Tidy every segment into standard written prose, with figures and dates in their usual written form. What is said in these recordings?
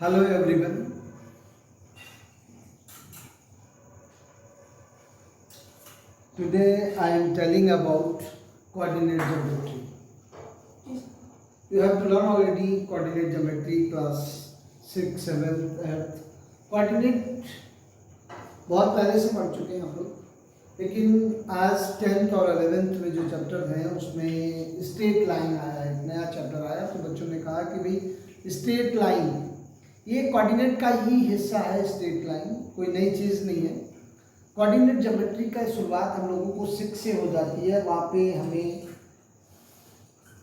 Hello everyone. Today I am telling about coordinate geometry. You have to learn already coordinate geometry class 6, 7, 8. Coordinate बहुत पहले से पढ़ चुके हैं आप लोग, लेकिन आज 10th और 11th में जो चैप्टर हैं उसमें स्ट्रेट लाइन आया है, एक नया चैप्टर आया। तो बच्चों ने कहा कि भाई स्ट्रेट लाइन ये कोऑर्डिनेट का ही हिस्सा है। स्ट्रेट लाइन कोई नई चीज़ नहीं है। कोऑर्डिनेट ज्योमेट्री का शुरुआत हम लोगों को 6 से हो जाती है। वहाँ पे हमें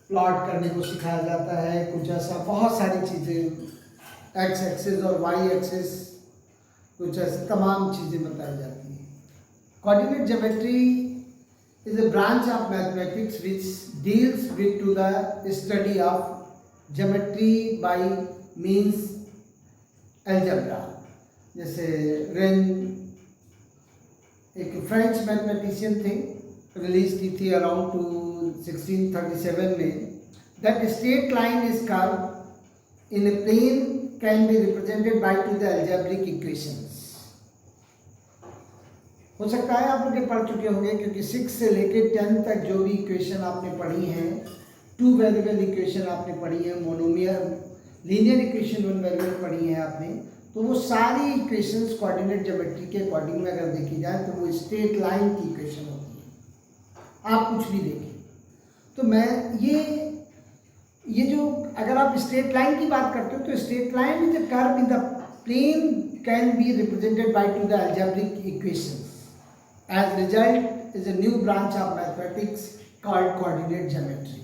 प्लॉट करने को सिखाया जाता है, कुछ ऐसा बहुत सारी चीज़ें, एक्स एक्सिस और वाई एक्सिस, कुछ ऐसी तमाम चीज़ें बताई जाती हैं। Coordinate geometry is a branch of mathematics which deals with to the study of geometry by means algebra। जैसे रेन एक फ्रेंच मैथमेटिशियन थे, रिलीज की थी अराउंड 1637 में। That straight line is curve in a plane can be represented by two the algebraic equations. हो सकता है आप लोग पढ़ चुके होंगे, क्योंकि 6 से लेके 10 तक जो भी इक्वेशन आपने पढ़ी हैं, 2 वेरिएबल इक्वेशन आपने पढ़ी है, मोनोमियल लीनियर इक्वेशन 1 वेरिएबल पढ़ी है आपने, तो वो सारी इक्वेशंस कोऑर्डिनेट ज्योमेट्री के अकॉर्डिंग में अगर देखी जाए तो वो स्ट्रेट लाइन की इक्वेशन होती है। आप कुछ भी देखें तो मैं ये जो अगर आप स्ट्रेट लाइन की बात करते हो तो straight line is a curve in the plane can be represented by two the algebraic equations. As result is a new branch of mathematics called coordinate geometry.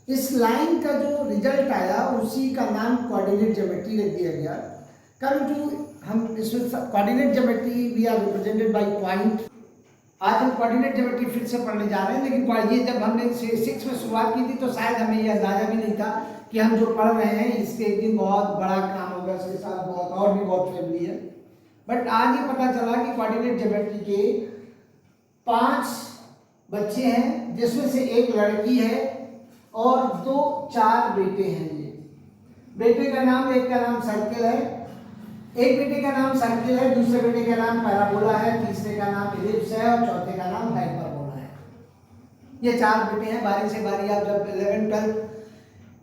इस लाइन का जो रिजल्ट आया उसी का नाम कोऑर्डिनेट ज्योमेट्री रख दिया गया। कम टू हम इसमें coordinate geometry we are represented by point. आज हम कोऑर्डिनेट ज्योमेट्री फिर से पढ़ने जा रहे हैं, लेकिन ये जब हमने 6 में शुरुआत की थी तो शायद हमें ये अंदाजा भी नहीं था कि हम जो पढ़ रहे हैं इसके एक दिन बहुत बड़ा काम होगा, इसके साथ बहुत और भी बहुत फैमिली है। बट आज ये पता चला कि कोऑर्डिनेट ज्योमेट्री के 5 बच्चे हैं, जिसमें से एक लड़की है और 4 बेटे हैं। ये बेटे का नाम, एक का नाम सर्किल है, एक बेटे का नाम सर्किल है, दूसरे बेटे का नाम पैराबोला है, तीसरे का नाम इलिप्स है और चौथे का नाम हाइपरबोला है। ये 4 बेटे हैं। बारी से बारी आप जब 11, 12,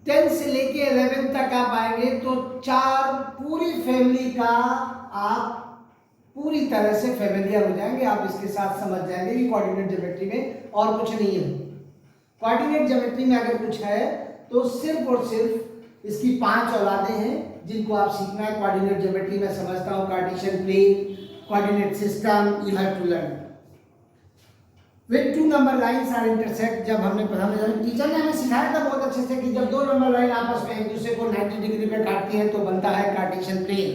10 से लेके 11 तक आप आएंगे तो 4 पूरी फैमिली का आप पूरी तरह से फेमिलियर हो जाएंगे। आप इसके साथ समझ जाएंगे कि कोऑर्डिनेट ज्योमेट्री में और कुछ नहीं है। कोऑर्डिनेट ज्योमेट्री में अगर कुछ है तो सिर्फ और सिर्फ इसकी 5 औलादें हैं जिनको आप सीखना है। कोऑर्डिनेट ज्योमेट्री में समझता हूँ Cartesian plane, coordinate system, you have to learn with 2 number lines are intersect. जब हमने टीचर ने हमें सिखाया था बहुत अच्छे से कि जब 2 नंबर लाइन आपस में एक दूसरे को 90 डिग्री पे काटती है तो बनता है कार्टेशियन प्लेन।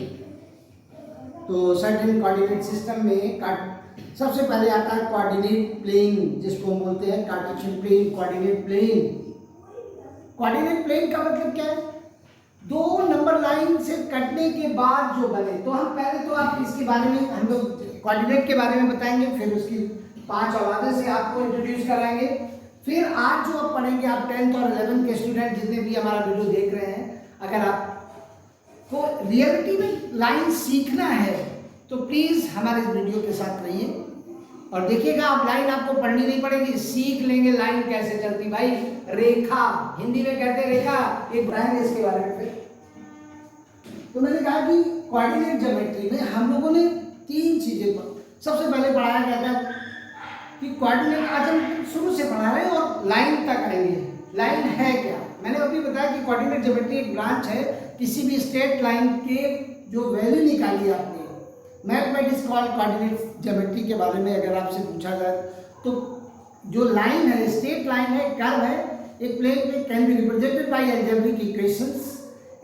तो सर्टेन कोऑर्डिनेट सिस्टम में सबसे पहले आता है कोऑर्डिनेट प्लेन, जिसको हम बोलते हैं Cartesian plane, coordinate plane. Coordinate plane का मतलब क्या है? 2 नंबर लाइन से कटने के बाद जो बने। तो हम पहले तो आप इसके बारे में हम लोग कोऑर्डिनेट के बारे में बताएंगे, फिर उसकी 5 औलादे से आपको इंट्रोड्यूस कराएंगे। फिर आज जो आप पढ़ेंगे, आप 10th और 11th के स्टूडेंट जितने भी हमारा वीडियो देख रहे हैं, अगर आप तो रियलिटी में लाइन सीखना है तो प्लीज हमारे इस वीडियो के साथ रहिए और देखिएगा। आप लाइन आपको पढ़नी नहीं पड़ेगी, सीख लेंगे लाइन कैसे चलती। भाई रेखा, हिंदी में कहते हैं रेखा, एक बताएंगे इसके बारे में फिर। तो मैंने कहा कि कोऑर्डिनेट ज्योमेट्री में हम लोगों ने 3 चीजें सबसे पहले पढ़ाया गया था कि कोऑर्डिनेट, आज हम शुरू से पढ़ा रहे हैं और लाइन तक आएंगे। लाइन है क्या? मैंने अभी बताया कि कोऑर्डिनेट ज्योमेट्री एक ब्रांच है। किसी भी स्ट्रेट लाइन के जो वैल्यू निकाली आपने, मैथमेटिक्स कॉल्ड कोऑर्डिनेट ज्योमेट्री के बारे में अगर आपसे पूछा जाए तो जो लाइन है, स्ट्रेट लाइन है, कर्व है, एक प्लेन में can be represented bye algebraic equations.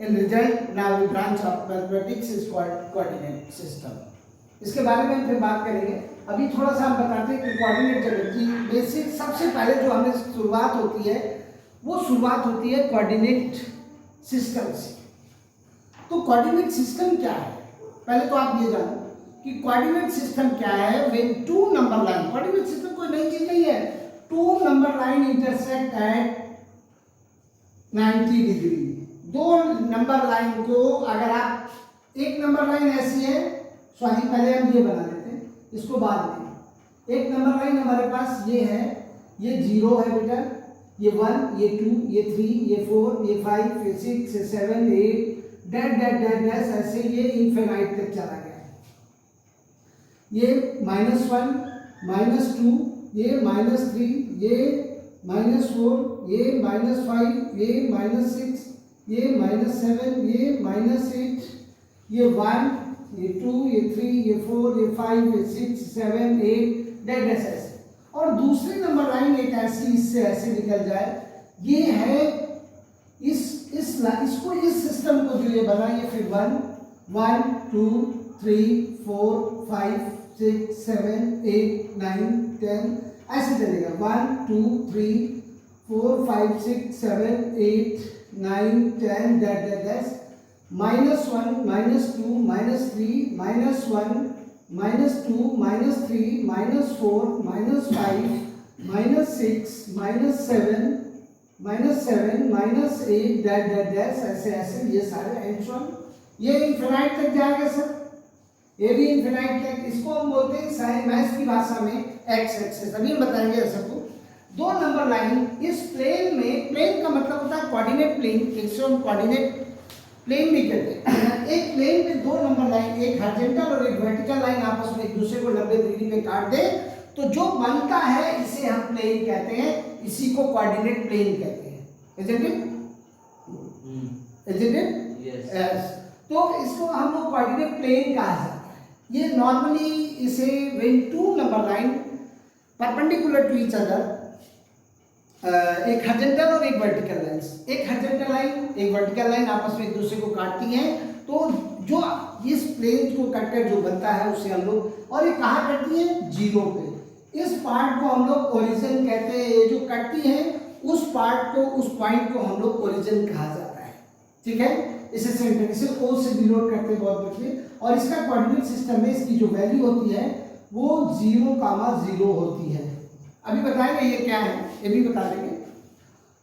In result now the branch of mathematics is called coordinate system. इसके बारे में हम फिर बात करेंगे। अभी थोड़ा सा हम बताते हैं कि कोऑर्डिनेट ज्योमेट्री बेसिक सबसे पहले जो हमें शुरुआत होती है वो शुरुआत होती है कोऑर्डिनेट सिस्टम से। तो कोऑर्डिनेट सिस्टम क्या है? पहले तो आप ये जानो कि कोऑर्डिनेट सिस्टम क्या है। When 2 number line, coordinate system कोई नई चीज नहीं है। 2 number line intersect eight 90 degree. 2 number line को अगर आप एक नंबर लाइन ऐसी है, सॉरी पहले हम ये बना लेते हैं, इसको बाद में। एक नंबर लाइन हमारे पास ये है, ये 0 है बेटा, ये 1, ये 2, ये 3, ये 4, ये 5, ये 6, ये 7, 8 डैट डैट डैट डैश, ऐसे ये इनफिनाइट तक चला गया है। ये -1, -2, ये -3, ये -4, ये -5, ये -6, ये -7, ये -8, ये 1, ये 2, ये 3, ये 4, ये 5, ये 6, 7, 8 डैट डैश ऐसे। और दूसरी नंबर लाइन एक ऐसी इससे ऐसे निकल जाए, ये है इसको इस सिस्टम को जो ये बना, ये फिर 1, 2, 3, 4, 5, 6, 7, 8, 9, 10 ऐसे चलेगा। 1, 2, 3, 4, 5, 6, 7, 8, 9, 10 that that dash, -1, -2, -3, -1, -2, -3, -4, -5, -6, -7, -8 that that dash ऐसे ऐसे ये सारे एंड सो ऑन। ये इनफिनाइट तक जाएगा सर, ये भी इनफिनाइट तक। इसको हम बोलते हैं साइंस मैथ्स की भाषा में एक्स एक्सिस। अभी हम बताएंगे ऐसा को। दो नंबर लाइन इस प्लेन में, प्लेन का मतलब होता है कोऑर्डिनेट प्लेन, जिसको हम कोऑर्डिनेट प्लेन भी कहते हैं। एक प्लेन में दो नंबर लाइन, एक हॉरिजॉन्टल और एक वर्टिकल लाइन आपस में एक दूसरे को 90 डिग्री पे काट दे तो जो बनता है इसे हम प्लेन कहते हैं, इसी को कोऑर्डिनेट प्लेन कहते हैं। Isn't it? Isn't it? Yes. तो इसको हम लोग कोऑर्डिनेट प्लेन कहा जाता है। ये नॉर्मली इसे when two number line perpendicular to each other, एक हॉरिजॉन्टल और एक वर्टिकल लाइन, एक हॉरिजॉन्टल लाइन एक वर्टिकल लाइन आपस में एक दूसरे को काटती हैं, तो जो इस प्लेन को कटकर जो बनता है उसे हम लोग, और ये कहाँ कटती है? जीरो पे। इस पार्ट को हम लोग ओरिजिन कहते हैं। ये जो कटती है उस पार्ट को, उस पॉइंट को हम लोग ओरिजिन कहा जाता है। ठीक है, इसे सेंटर, इसे ओ से डिनोट करते हैं बहुत बच्चे। और इसका कोऑर्डिनेट सिस्टम में इसकी जो वैल्यू होती है वो 0,0 होती है। अभी बताएंगे ये क्या है, ये भी बता देंगे।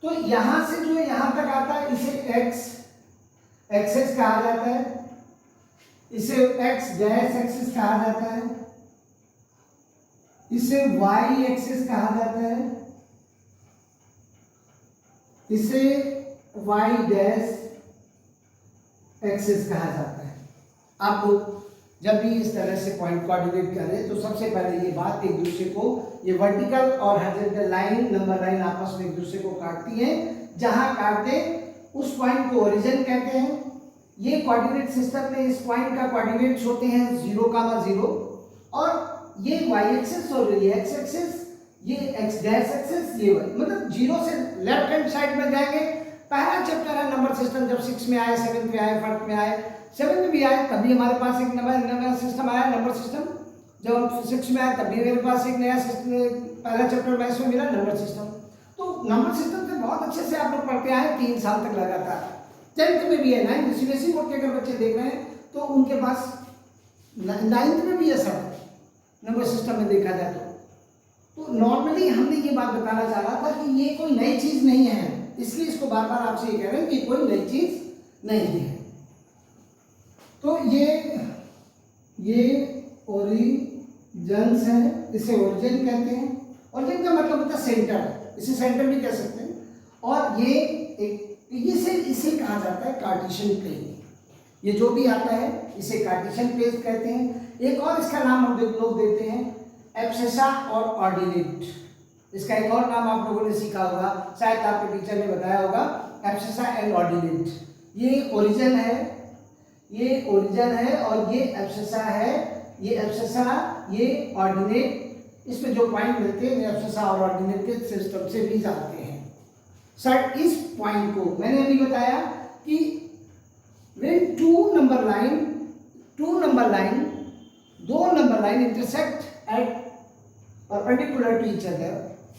तो यहां से जो यहां तक आता है इसे एक्स एक्सिस कहा जाता है, इसे एक्स डैश एक्सिस कहा जाता है, इसे वाई एक्सिस कहा जाता है, इसे वाई डैश एक्सिस कहा जाता है। आप लोग जब भी इस तरह से पॉइंट कोऑर्डिनेट करें तो सबसे पहले ये बात एक दूसरे को, ये वर्टिकल और हॉरिजॉन्टल लाइन, नंबर लाइन आपस में एक दूसरे को काटती है। जहां काटते उस पॉइंट को ओरिजिन कहते हैं। ये कोऑर्डिनेट सिस्टम में इस पॉइंट का कोऑर्डिनेट्स होते हैं 0,0, और ये वाई एक्सिस और ये एक्स एक्सिस, ये एक्स डैश एक्सिस, ये मतलब 0 से लेफ्ट हैंड साइड में जाएंगे। पहला चैप्टर है नंबर सिस्टम, जब 6 में आए, 7 में आए, 5 में आए, 7 में भी आए, तभी हमारे पास एक नंबर सिस्टम आया, नंबर सिस्टम। जब हम 6 में आए तभी मेरे पास एक नया सिस्टम, पहला चैप्टर मैथ्स में मिला, नंबर सिस्टम। तो नंबर सिस्टम से बहुत अच्छे से आप लोग पढ़ते आए 3 साल तक लगातार। 10th में भी है, 9th सीबीएसई बोर्ड के अगर बच्चे देख रहे हैं तो उनके पास 9th में भी है सब नंबर सिस्टम में देखा जाए तो नॉर्मली हमने ये बात बताना चाह रहा था कि ये कोई नई चीज नहीं है, इसलिए इसको बार बार आपसे ये कह रहे हैं कि कोई नई चीज नहीं है। तो ये ओरिजिन है, इसे ओरिजिन कहते हैं। ओरिजिन का मतलब होता है सेंटर, इसे सेंटर भी कह सकते हैं। और ये एक इसे कहा जाता है कार्टेशियन प्लेन। ये जो भी आता है इसे कार्टेशियन प्लेन कहते हैं। एक और इसका नाम हम लोग देते हैं एब्सेसा और ऑर्डिनेट। इसका एक और नाम आप लोगों ने सीखा होगा, शायद आपके टीचर ने बताया होगा, एब्सेसा एंड ऑर्डिनेट। ये ओरिजिन है, ये ओरिजिन है और ये एब्सेसा है। ये एब्सेसा, ये ऑर्डिनेट, इसमें जो पॉइंट मिलते हैं एब्सेसा और ऑर्डिनेट के सिस्टम से भी जाते हैं। सर इस पॉइंट को मैंने अभी बताया कि when दो number line intersect at perpendicular to each other,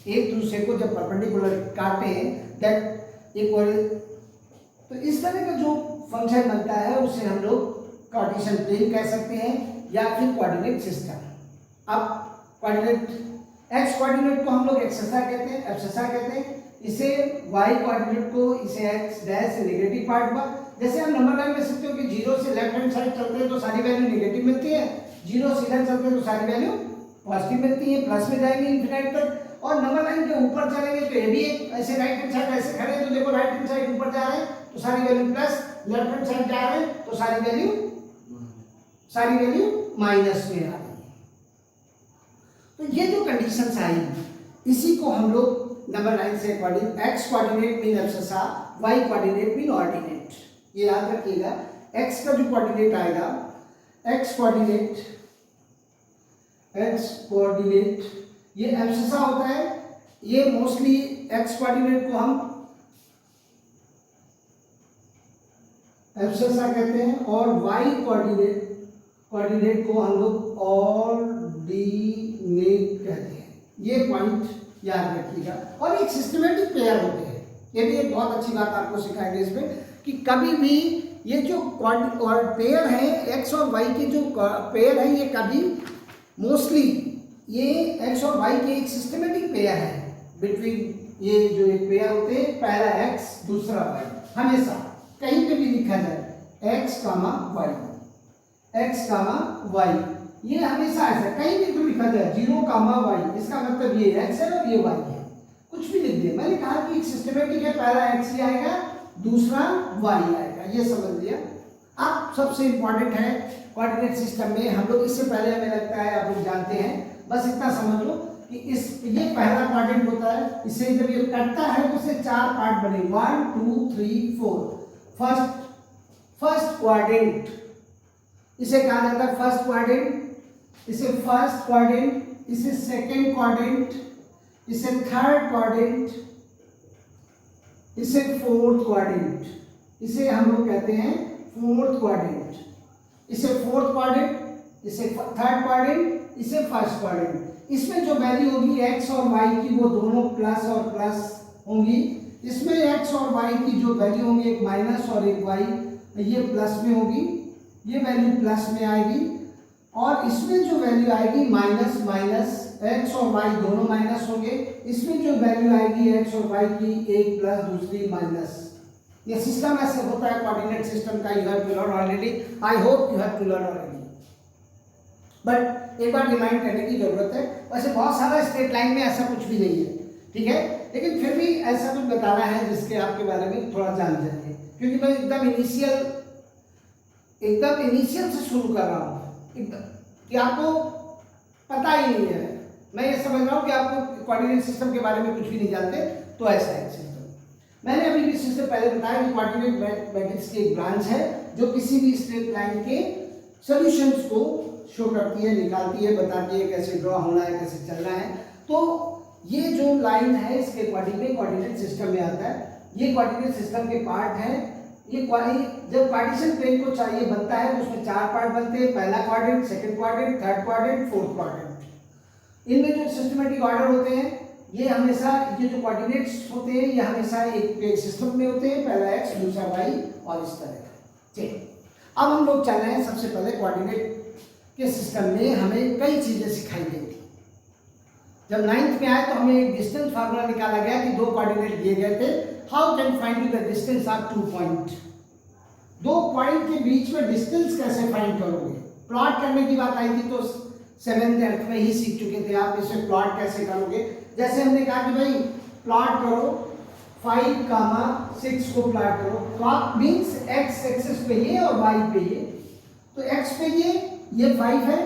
एक दूसरे को जब परपेंडिकुलर काटे दैट एक और, तो इस तरह का जो फंक्शन बनता है उसे हम लोग कार्टेशियन प्लेन कह सकते हैं या फिर कोऑर्डिनेट सिस्टम। अब कोऑर्डिनेट, एक्स कोऑर्डिनेट को हम लोग एक्सेसा कहते हैं, एब्सेसा कहते हैं। इसे वाई कोऑर्डिनेट को, इसे एक्स डैश नेगेटिव पार्ट पर, जैसे हम नंबर लाइन कह सकते हो कि जीरो से लेफ्ट हैंड साइड चलते हैं तो सारी वैल्यू नेगेटिव मिलती है, जीरो से इधर चलते हैं तो सारी वैल्यू पॉजिटिव मिलती है, प्लस में जाएंगे इनफिनिट तक। और नंबर लाइन के ऊपर चलेंगे तो ये भी एक ऐसे राइट हैंड साइड ऐसे खड़े हैं तो देखो राइट हैंड साइड ऊपर जा रहे हैं तो सारी value plus, left hand side जा रहे हैं तो सारी वैल्यू माइनस में आ रही है। तो ये जो कंडीशंस आई इसी को हम लोग नंबर लाइन से according X coordinate mean abscissa, Y coordinate mean ordinate, ये याद रखिएगा। एक्स का जो कोऑर्डिनेट आएगा, एक्स कोऑर्डिनेट ये एब्ससा होता है, ये मोस्टली एक्स कोऑर्डिनेट को हम एब्ससा कहते हैं और वाई कोऑर्डिनेट को हम लोग ऑर्डिनेट कहते हैं। ये पॉइंट याद रखिएगा। और एक सिस्टमेटिक पेयर होते हैं, ये भी एक बहुत अच्छी बात आपको सिखाएंगे इसमें कि कभी भी ये जो पेयर है एक्स और वाई के जो पेयर है ये कभी मोस्टली ये एक्स और वाई के एक सिस्टमेटिक पेयर है बिटवीन, ये जो एक पेयर होते हैं पहला एक्स दूसरा वाई, हमेशा कहीं पे भी लिखा जाए एक्स कामा वाई, ये हमेशा ऐसा कहीं भी तो लिखा जाए 0 कामा वाई, इसका मतलब ये एक्स है और ये वाई है, कुछ भी लिख दिया। मैंने कहा कि एक सिस्टमेटिक है, पहला एक्स ही आएगा दूसरा वाई आएगा, ये समझ लिया। अब सबसे इंपॉर्टेंट है कोऑर्डिनेट सिस्टम में, हम लोग इससे पहले हमें लगता है आप लोग जानते हैं, बस इतना समझ लो कि ये पहला क्वाड्रेंट होता है, इसे जब ये कटता है तो इसे 4 पार्ट बने 1 2 3 4। फर्स्ट क्वाड्रेंट इसे कहा जाता है फर्स्ट क्वाड्रेंट, इसे फर्स्ट क्वाड्रेंट, इसे सेकंड क्वाड्रेंट, इसे थर्ड क्वाड्रेंट, इसे फोर्थ क्वाड्रेंट, इसे हम लोग कहते हैं फोर्थ क्वाड्रेंट, इसे फोर्थ क्वाड्रेंट, इसे थर्ड क्वाड्रेंट, इसे फर्स्ट क्वाड्रेंट। इसमें जो वैल्यू होगी एक्स और वाई की वो दोनों प्लस और प्लस होंगी। इसमें एक्स और वाई की जो वैल्यू होंगी एक माइनस और एक वाई, ये प्लस में होगी, ये वैल्यू प्लस में आएगी। और इसमें जो वैल्यू आएगी माइनस माइनस, एक्स और वाई दोनों माइनस होंगे। इसमें जो वैल्यू आएगी एक्स और वाई की एक प्लस दूसरी माइनस। ये सिस्टम ऐसे होता है कोऑर्डिनेट सिस्टम का, you have to learn already, I hope you have to learn already, but एक बार रिमाइंड करने की जरूरत है। वैसे बहुत सारा स्ट्रेट लाइन में ऐसा कुछ भी नहीं है, ठीक है, लेकिन फिर भी ऐसा कुछ बताना है जिसके आपके बारे में थोड़ा जान जाइए, क्योंकि मैं एकदम इनिशियल से शुरू कर रहा हूँ, एकदम कि आपको पता ही नहीं है। मैं ये समझ रहा हूँ कि आपको कोऑर्डिनेट सिस्टम के बारे में कुछ भी नहीं जानते, तो ऐसा है सिस्टम। मैंने अभी भी इससे पहले बताया कि कोऑर्डिनेट मैट्रिक्स की एक ब्रांच है जो किसी भी स्ट्रेट लाइन के सॉल्यूशंस को शो करती है, निकालती है, बताती है कैसे ड्रॉ होना है, कैसे चलना है। तो ये जो लाइन है इसके अकॉर्डिंग में कोऑर्डिनेट सिस्टम में आता है। ये कोऑर्डिनेट सिस्टम के पार्ट है। ये जब पार्टीशन प्लेन को चाहिए बनता है तो उसमें 4 पार्ट बनते हैं, पहला quadrant, second quadrant, third quadrant, fourth quadrant. इनमें जो सिस्टमेटिक ऑर्डर होते हैं ये हमेशा, ये जो कोऑर्डिनेट्स होते हैं ये हमेशा एक सिस्टम में होते हैं, पहला एक्स दूसरा वाई और इस तरह का। ठीक, अब हम लोग चल रहे हैं सबसे पहले कोऑर्डिनेट के सिस्टम में हमें कई चीजें सिखाई गई थी। जब 9th में आए तो हमें एक डिस्टेंस फार्मूला निकाला गया कि 2 कोऑर्डिनेट दिए गए थे, how can find the distance of 2 point. 2 point के बीच में डिस्टेंस कैसे फाइंड करोगे। प्लॉट करने की बात आई थी तो 7th 8th में ही सीख चुके थे आप, इसे प्लॉट कैसे करोगे। जैसे हमने कहा कि भाई प्लॉट करो 5, 6 को प्लॉट करो। प्लॉट मींस एक्स एक्सिस पे ये और वाई पे ये, तो एक्स पे ये 5 है,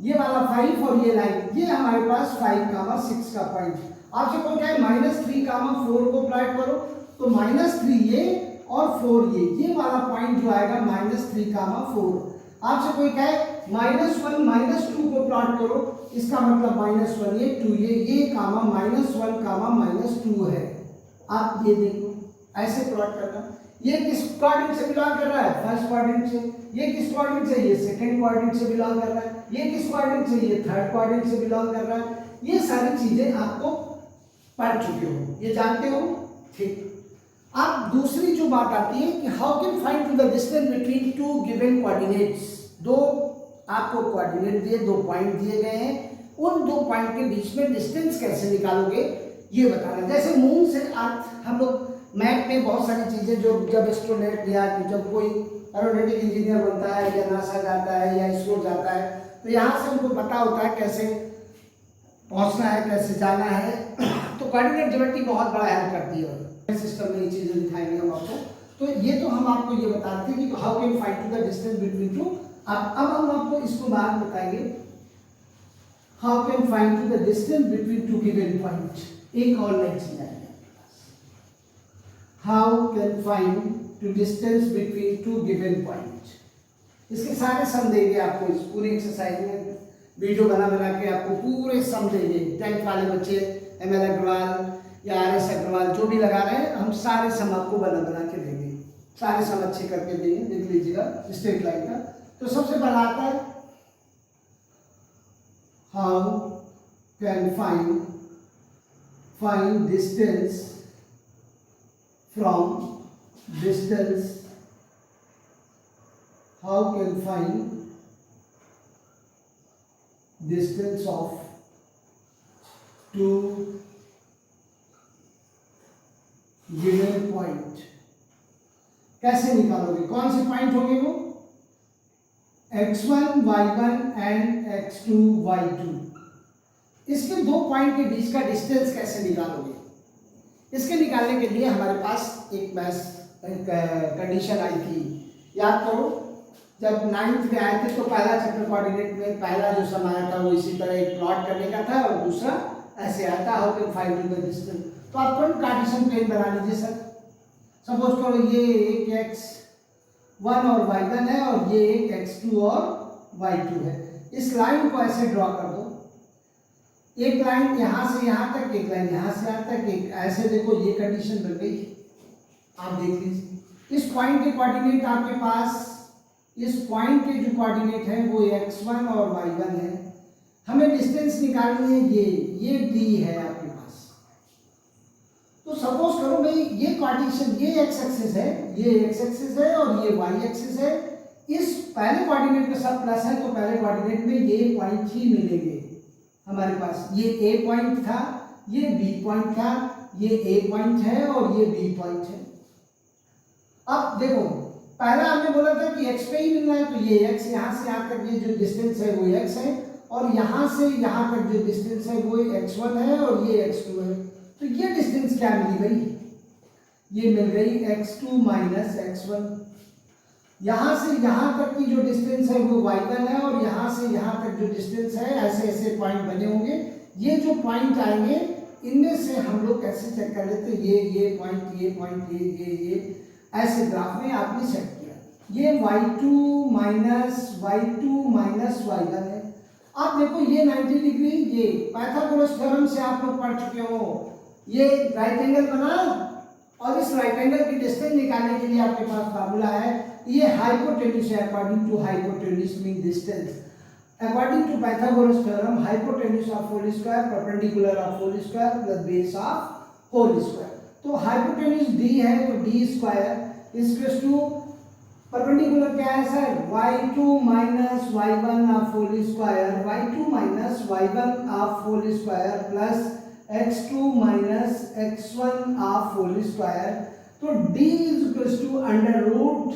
ये वाला 5 और ये लाइन, ये हमारे पास 5, 6 का पॉइंट। आपसे कोई कहे -3, 4 को प्लॉट करो, तो -3 ये और 4 ये वाला पॉइंट जो आएगा -3, 4। आपसे कोई कहे -1, -2 को प्लॉट करो, इसका मतलब -1 ये 2 ये कामा -1, -2 है। आप ये देखो ऐसे प्लॉट करना। ये किस क्वाड्रेंट से बिलोंग कर रहा है, फर्स्ट क्वाड्रेंट से। ये किस क्वाड्रेंट से, ये सेकंड क्वाड्रेंट से बिलोंग कर रहा है। ये किस क्वाड्रेंट से, ये थर्ड क्वाड्रेंट से बिलोंग कर रहा है। ये सारी चीजें आपको पढ़ चुके हो, ये जानते हो, ठीक। अब दूसरी जो बात आती है कि how can find the distance between 2 given coordinates. 2 आपको कोऑर्डिनेट दिए, 2 पॉइंट दिए गए हैं, उन 2 पॉइंट के बीच में डिस्टेंस कैसे निकालोगे ये बताना। जैसे मून से अर्थ, हम लोग मैप में बहुत सारी चीजें जो जब एस्ट्रोनॉट या जब कोई एरोनॉटिक इंजीनियर बनता है या नासा जाता है या इसरो जाता है, तो यहाँ से हमको पता होता है कैसे पहुँचना है, कैसे जाना है। तो कोऑर्डिनेट ज्योमेट्री बहुत बड़ा हेल्प करती है। सिस्टम में ये चीज़ें दिखाएंगे हम आपको। तो ये तो हम आपको ये बताते हैं कि how can find to the distance between two. अब हम आपको इसको बाद बताएंगे, how can find to the distance between two given point. एक और नई चीज आएगी, how can find to distance between two given point. इसके सारे सम देंगे आपको इस पूरी एक्सरसाइज में, वीडियो बना के आपको पूरे सम देंगे। 10th वाले बच्चे ML अग्रवाल या RS अग्रवाल जो भी लगा रहे हैं, हम सारे सम आपको बना के देंगे, सारे सम अच्छे करके देंगे। देख लीजिएगा स्ट्रेट लाइन का। तो सबसे पहला आता है how can find distance from distance, how can find distance of two given point. कैसे निकालोगे, कौन से पॉइंट होंगे वो, x1 y1 and x2 y2। इसके दो पॉइंट के बीच का डिस्टेंस कैसे निकालोगे, इसके निकालने के लिए हमारे पास एक कंडीशन आई थी, याद करो। जब 9th में आए थे तो पहला चैप्टर कोऑर्डिनेट में पहला जो सम आया था वो इसी तरह एक प्लॉट करने का था, और दूसरा ऐसे आया था, how can find the distance. तो आप तुरंत कार्टेशियन प्लेन बना लीजिए सर। सपोज करो ये एक x1 और y1 है और ये एक x2 और y2 है। इस लाइन को ऐसे ड्रॉ कर दो, एक लाइन यहाँ से यहाँ तक, एक लाइन यहाँ से यहाँ तक, एक ऐसे। देखो ये कंडीशन बन गई, आप देख लीजिए। इस पॉइंट के कोऑर्डिनेट आपके पास, इस पॉइंट के जो कोऑर्डिनेट है वो x1 और y1 है। हमें डिस्टेंस निकालनी है, ये d है आपके पास। तो सपोज करो भाई ये कोऑर्डिनेशन, ये x एक्सिस है, ये x एक्सिस है और ये y एक्सिस है। इस पहले कोऑर्डिनेट में सब प्लस है, तो पहले कोऑर्डिनेट में ये पॉइंट ही मिलेंगे हमारे पास। ये a पॉइंट था, ये b पॉइंट था, ये a पॉइंट है और ये b पॉइंट है। अब देखो पहला हमने बोला था कि x पे ही मिलना है, तो ये x, यहाँ से यहाँ तक ये जो डिस्टेंस है वो x है, और यहाँ से यहाँ तक जो डिस्टेंस है वो x1 है और ये x2 है। तो ये डिस्टेंस क्या मिली भाई, ये मिल गई x2 माइनस x1। यहाँ से यहाँ तक की जो डिस्टेंस है वो y1 है, और यहाँ से यहाँ तक जो डिस्टेंस है, ऐसे ऐसे पॉइंट बने होंगे। ये जो पॉइंट आएंगे इनमें से हम लोग कैसे चेक कर लेते हैं, ये पॉइंट, ये पॉइंट, ये ऐसे ग्राफ में आपने सेट किया। ये y2 माइनस y1 है। आप देखो ये 90 डिग्री, ये पाइथागोरस थ्योरम से आप लोग पढ़ चुके हो। ये राइट एंगल बना, और इस राइट एंगल की डिस्टेंस निकालने के लिए आपके पास फार्मूला है, ये हाइपोटेन्यूज है। According to hypotenuse mean distance, according to Pythagoras theorem, hypotenuse of whole square perpendicular of whole square plus base of whole square. तो हाइपोटेन्यूज d है, तो d square equals to perpendicular क्या है sir, y2 minus y1 of whole square, y2 minus y1 of whole square plus x2 minus x1 of whole square. तो d equals to under root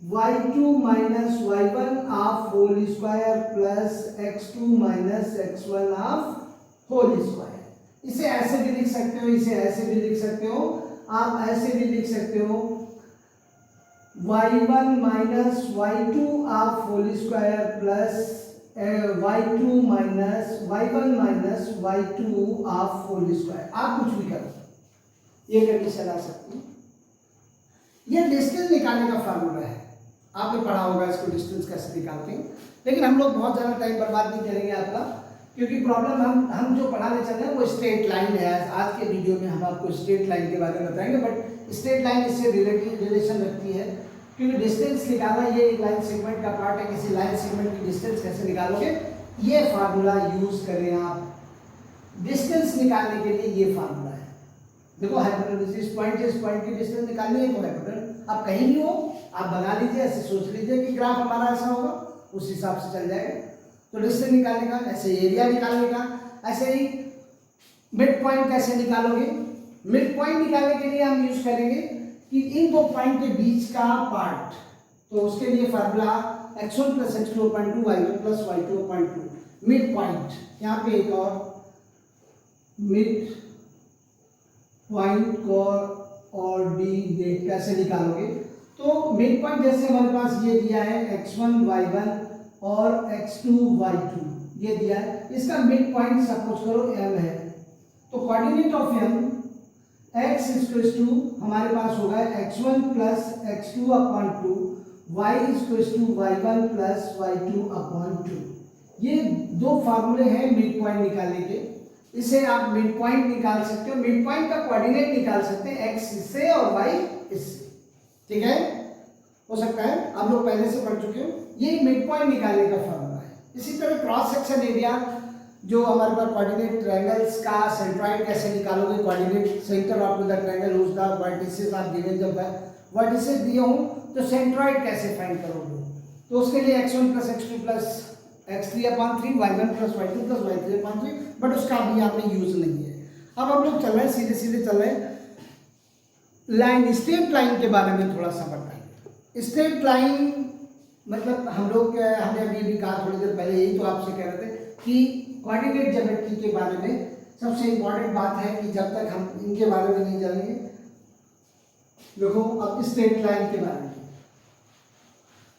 y2 minus y1 of whole square plus x2 minus x1 of whole square. इसे ऐसे भी लिख सकते हो, इसे ऐसे भी लिख सकते हो, आप ऐसे भी लिख सकते हो y1 minus y2 of whole square plus y2 minus y1 minus y2 of whole square. आप कुछ भी करो, ये कंडीशन आ सकती है। ये डिस्टेंस निकालने का फार्मूला है, आपने पढ़ा होगा इसको, डिस्टेंस कैसे निकालते हैं। लेकिन हम लोग बहुत ज़्यादा टाइम बर्बाद नहीं करेंगे आपका, क्योंकि प्रॉब्लम हम जो पढ़ाने चल रहे हैं वो स्ट्रेट लाइन है। आज के वीडियो में हम आपको स्ट्रेट लाइन के बारे में बताएंगे, बट स्ट्रेट लाइन इससे रिलेशन रखती है, क्योंकि डिस्टेंस निकालना ये एक लाइन सेगमेंट का पार्ट है। किसी लाइन सेगमेंट की डिस्टेंस कैसे निकालोगे, ये फार्मूला यूज करें आप डिस्टेंस निकालने के लिए। ये फार्मूला है, देखो हाइपोटेन्यूज, इस पॉइंट से इस पॉइंट की डिस्टेंस निकालनी है, तो हाइपोटेन्यूज आप कहीं भी हो आप बना लीजिए, ऐसे सोच लीजिए कि ग्राफ हमारा ऐसा होगा, उस हिसाब से चल जाएगा। तो डिस्टेंस निकालने का, ऐसे एरिया निकालने का, ऐसे ही मिड पॉइंट कैसे निकालोगे। मिड पॉइंट निकालने के लिए हम यूज करेंगे कि इन दो पॉइंट के बीच का पार्ट, तो उसके लिए formula x1 plus x2 upon 2 y1 plus y2 upon 2 mid point. यहाँ पे एक और मिड पॉइंट को और डी डेट कैसे निकालोगे, तो मिड पॉइंट जैसे हमारे पास ये दिया है x1 y1 और x2 y2 ये दिया है, इसका मिड पॉइंट सपोज करो m है, तो coordinate of m x equals to हमारे पास होगा x1 plus x2 upon 2 y equals to y1 plus y2 upon 2। ये दो फार्मूले हैं मिड पॉइंट निकालने के, इसे आप मिड पॉइंट निकाल सकते हो, मिड पॉइंट का कोऑर्डिनेट निकाल सकते हैं x इससे और y इससे, ठीक है, हो सकता है आप लोग पहले से पढ़ चुके हो। ये मिड पॉइंट निकालने का फार्मूला है। इसी तरह क्रॉस सेक्शन एरिया जो हमारे पास कोऑर्डिनेट ट्रायंगल्स का सेंट्रॉइड कैसे निकालोगे, coordinate centre of the triangle whose the vertices are given, जब वर्टिसेस दिए हो तो सेंट्रॉइड कैसे फाइंड करोगे, तो उसके लिए x1 plus x2 plus x3 upon 3 y1 plus y2 plus y3 upon 3, but उसका अभी यहाँ पे यूज नहीं है। अब हम लोग चल रहे हैं सीधे सीधे चल रहे हैं लाइन, स्ट्रेट लाइन के बारे में थोड़ा सा बताएंगे। स्ट्रेट लाइन मतलब हम लोग हमने अभी भी कहा थोड़ी देर पहले, यही तो आपसे कह रहे थे कि कोऑर्डिनेट ज्योमेट्री के बारे में सबसे इंपॉर्टेंट बात है कि जब तक हम इनके बारे में नहीं जानेंगे, देखो अब स्ट्रेट लाइन के बारे में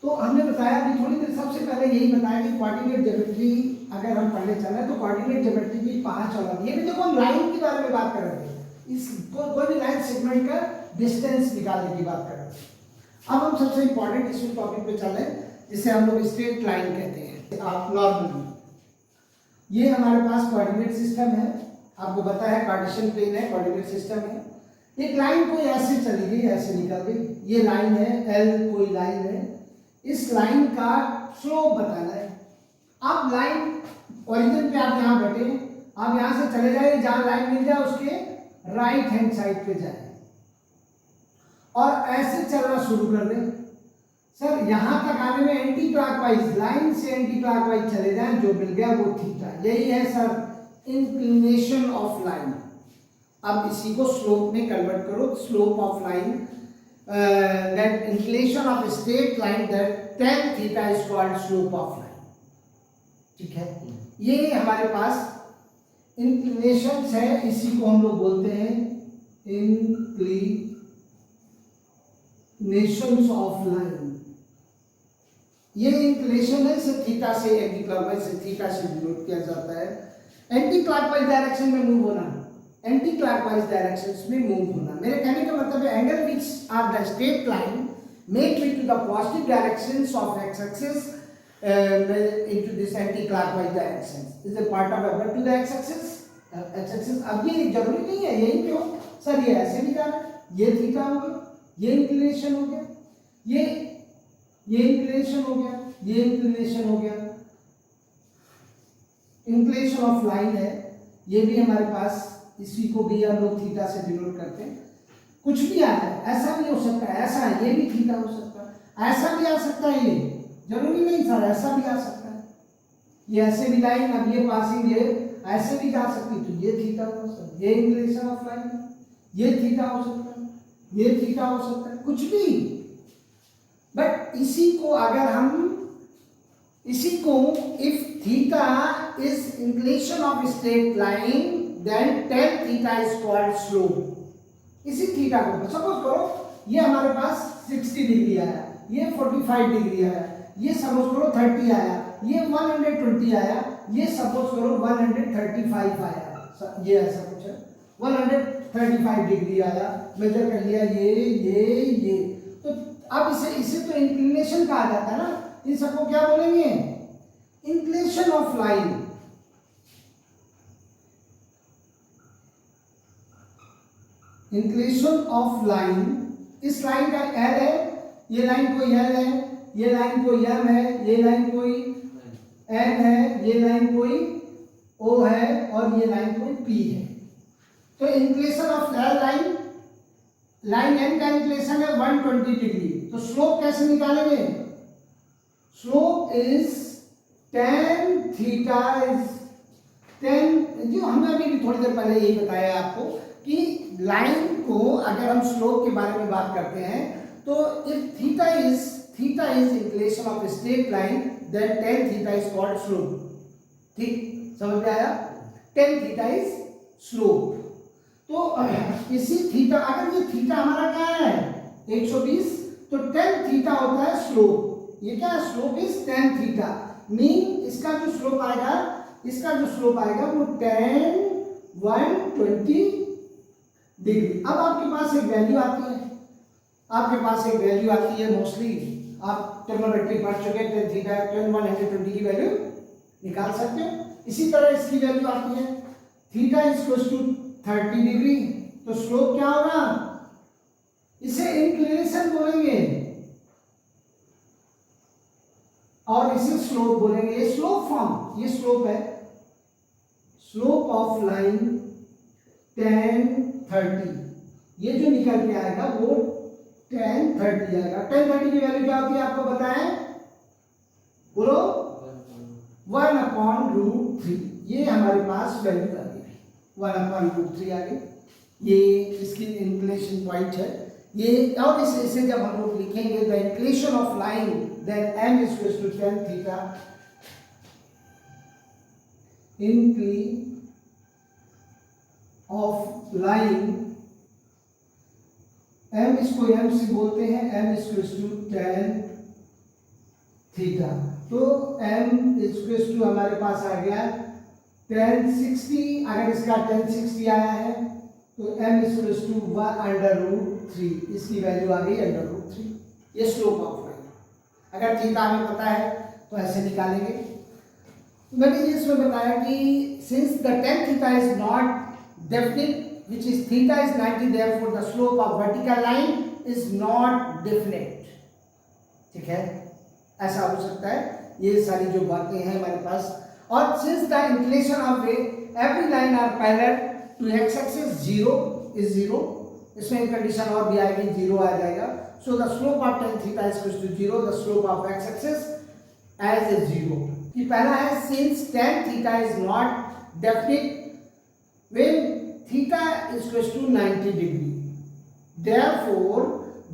तो हमने बताया अभी थोड़ी देर, सबसे पहले यही बताया कि कोऑर्डिनेट ज्योमेट्री अगर हम पढ़ने चल रहे हैं तो कोऑर्डिनेट ज्योमेट्री की 5 अलग, ये भी देखो हम लाइन के बारे में बात कर रहे थे, इस कोई भी लाइन सेगमेंट का डिस्टेंस निकालने की बात कर रहे थे। अब हम सबसे इंपॉर्टेंट इस टॉपिक पे चले जिसे हम लोग स्ट्रेट लाइन कहते हैं। आप नॉर्मली ये हमारे पास कोऑर्डिनेट सिस्टम है, आपको पता है कार्टेशियन प्लेन है, कोऑर्डिनेट सिस्टम है। एक लाइन कोई ऐसे चली गई, ऐसे निकल गई, ये लाइन है एल, कोई लाइन है, इस लाइन का स्लोप बताना है। आप लाइन ओरिजिन पे आप यहाँ बैठे, आप यहाँ से चले जाइए, जहाँ लाइन मिल जाए उसके राइट हैंड साइड पे जाए और ऐसे चलना शुरू कर दें। सर यहाँ तक आने में एंटी क्लॉकवाइज, लाइन से एंटी क्लॉकवाइज चले जाएं, जो मिल गया वो थीटा, यही है सर इंक्लिनेशन ऑफ लाइन। अब इसी को स्लोप में कन्वर्ट करो, slope of line, that inclination of a straight line that tan theta is called slope of line, ठीक है। ये हमारे पास इंक्लिनेशंस है, इसी को हम लोग बोलते हैं इंक्लिनेशंस ऑफ लाइन। ये इंक्लिनेशन है, इसे थीटा से, एंटी क्लॉकवाइज से थीटा से डिनोट किया जाता है। एंटी क्लॉकवाइज डायरेक्शन में मूव होना, एंटी क्लॉकवाइज डायरेक्शंस में मूव होना, मेरे कहने का मतलब है angle which are the straight line make it to the positive directions of x-axis into this anti-clockwise directions is a part of above to the x-axis। x-axis अब ये जरूरी नहीं है यही क्यों सर, ये ऐसे भी जाना, ये थीटा हो गया, ये इंक्लिनेशन हो गया, ये इंक्लिनेशन हो गया, ये इंक्लिनेशन हो गया, इंक्लिनेशन ऑफ लाइन है, ये भी हमारे पास, इसी को भी हम लोग थीटा से डिनोट करते हैं। कुछ भी आ जाए, ऐसा भी हो सकता है, ऐसा है, ये भी थीटा हो सकता है, ऐसा भी आ सकता है, ये जरूरी नहीं सर, ऐसा भी आ सकता है, ये ऐसे भी लाइन, अब ये पासिंग ये ऐसे भी जा सकती, तो ये थीटा हो सकता है, ये इंक्लिनेशन ऑफ लाइन, ये थीटा हो सकता है, ये थीटा हो सकता है, कुछ भी। बट इसी को अगर हम, इसी को if theta is inclination of straight line then tan theta is called slope. इसी थीटा को सपोज करो ये हमारे पास 60 डिग्री आया, ये 45 डिग्री आया, ये सपोज करो 30 आया, ये 120 आया, ये सपोज करो 135 आया, ये ऐसा कुछ है, 135 डिग्री आया, मेजर कर लिया ये, तो अब इसे तो इंक्लिनेशन कहा जाता है ना, इन सबको क्या बोलेंगे, inclination of line. Inclination of line, इस लाइन का एल है, ये लाइन कोई एल है, ये लाइन कोई एम है, ये लाइन कोई एन है, ये लाइन कोई ओ है और ये लाइन कोई पी है। तो inclination of line, line N का इंक्लिनेशन है 120 डिग्री, तो स्लोप कैसे निकालेंगे, slope is tan theta is tan, जो हमने अभी भी थोड़ी देर पहले यही बताया आपको कि लाइन को अगर हम स्लोप के बारे में बात करते हैं तो if theta is theta is inclination of straight line, then tan theta is called slope. ठीक, समझ में आया? tan theta is slope. तो इसी थीटा, अगर ये थीटा हमारा क्या है 120, तो tan थीटा होता है स्लोप। ये क्या है? Slope is tan theta, mean इसका जो स्लोप आएगा, इसका जो स्लोप आएगा वो tan 120 डिग्री। अब आपके पास एक वैल्यू आती है, आपके पास एक वैल्यू आती है, मोस्टली आप ट्रिग्नोमेट्री पढ़ चुके हैं, tan थीटा tan 120 की वैल्यू निकाल सकते हो। इसी तरह इसकी वैल्यू आती है theta is equal to 30 degree, तो स्लोप क्या होगा? इसे इंक्लिनेशन बोलेंगे और इसे स्लोप बोलेंगे। ये स्लोप फॉर्म, ये स्लोप है, स्लोप ऑफ लाइन tan 30, ये जो निकल के आएगा वो tan 30 आएगा। tan 30 की वैल्यू क्या होती है आपको पता है? बोलो, 1/√3। ये हमारे पास वैल्यू आ गई, 1/√3 आ गई। ये इसकी इंक्लिनेशन पॉइंट है ये। और इसे जब हम लोग लिखेंगे the inclination of line then m is equal to tan theta, inclination of line, m इसको m से बोलते हैं, m is equal to tan theta. तो m इज इक्वल टू हमारे पास आ गया tan 60। अगर इसका tan 60 आया है तो m इज इक्वल टू 1/√3, इसकी वैल्यू आ गई √3। ये स्लोप ऑफ लाइन। अगर थीटा हमें पता है तो ऐसे निकालेंगे। तो मैंने ये इसमें बताया कि since the tan theta is not definite, which is theta is 90, therefore the slope of vertical line is not definite। ठीक है, ऐसा हो सकता है। ये सारी जो बातें हैं हमारे पास। और since the inclination of every line are parallel to x axis 0 is 0, इसमें एक कंडीशन और भी आएगी, 0 आ जाएगा। so the slope of tan theta is equal to 0, the slope of x axis as a 0। कि पहला है since tan theta is not definite when theta is equal to 90 degree, therefore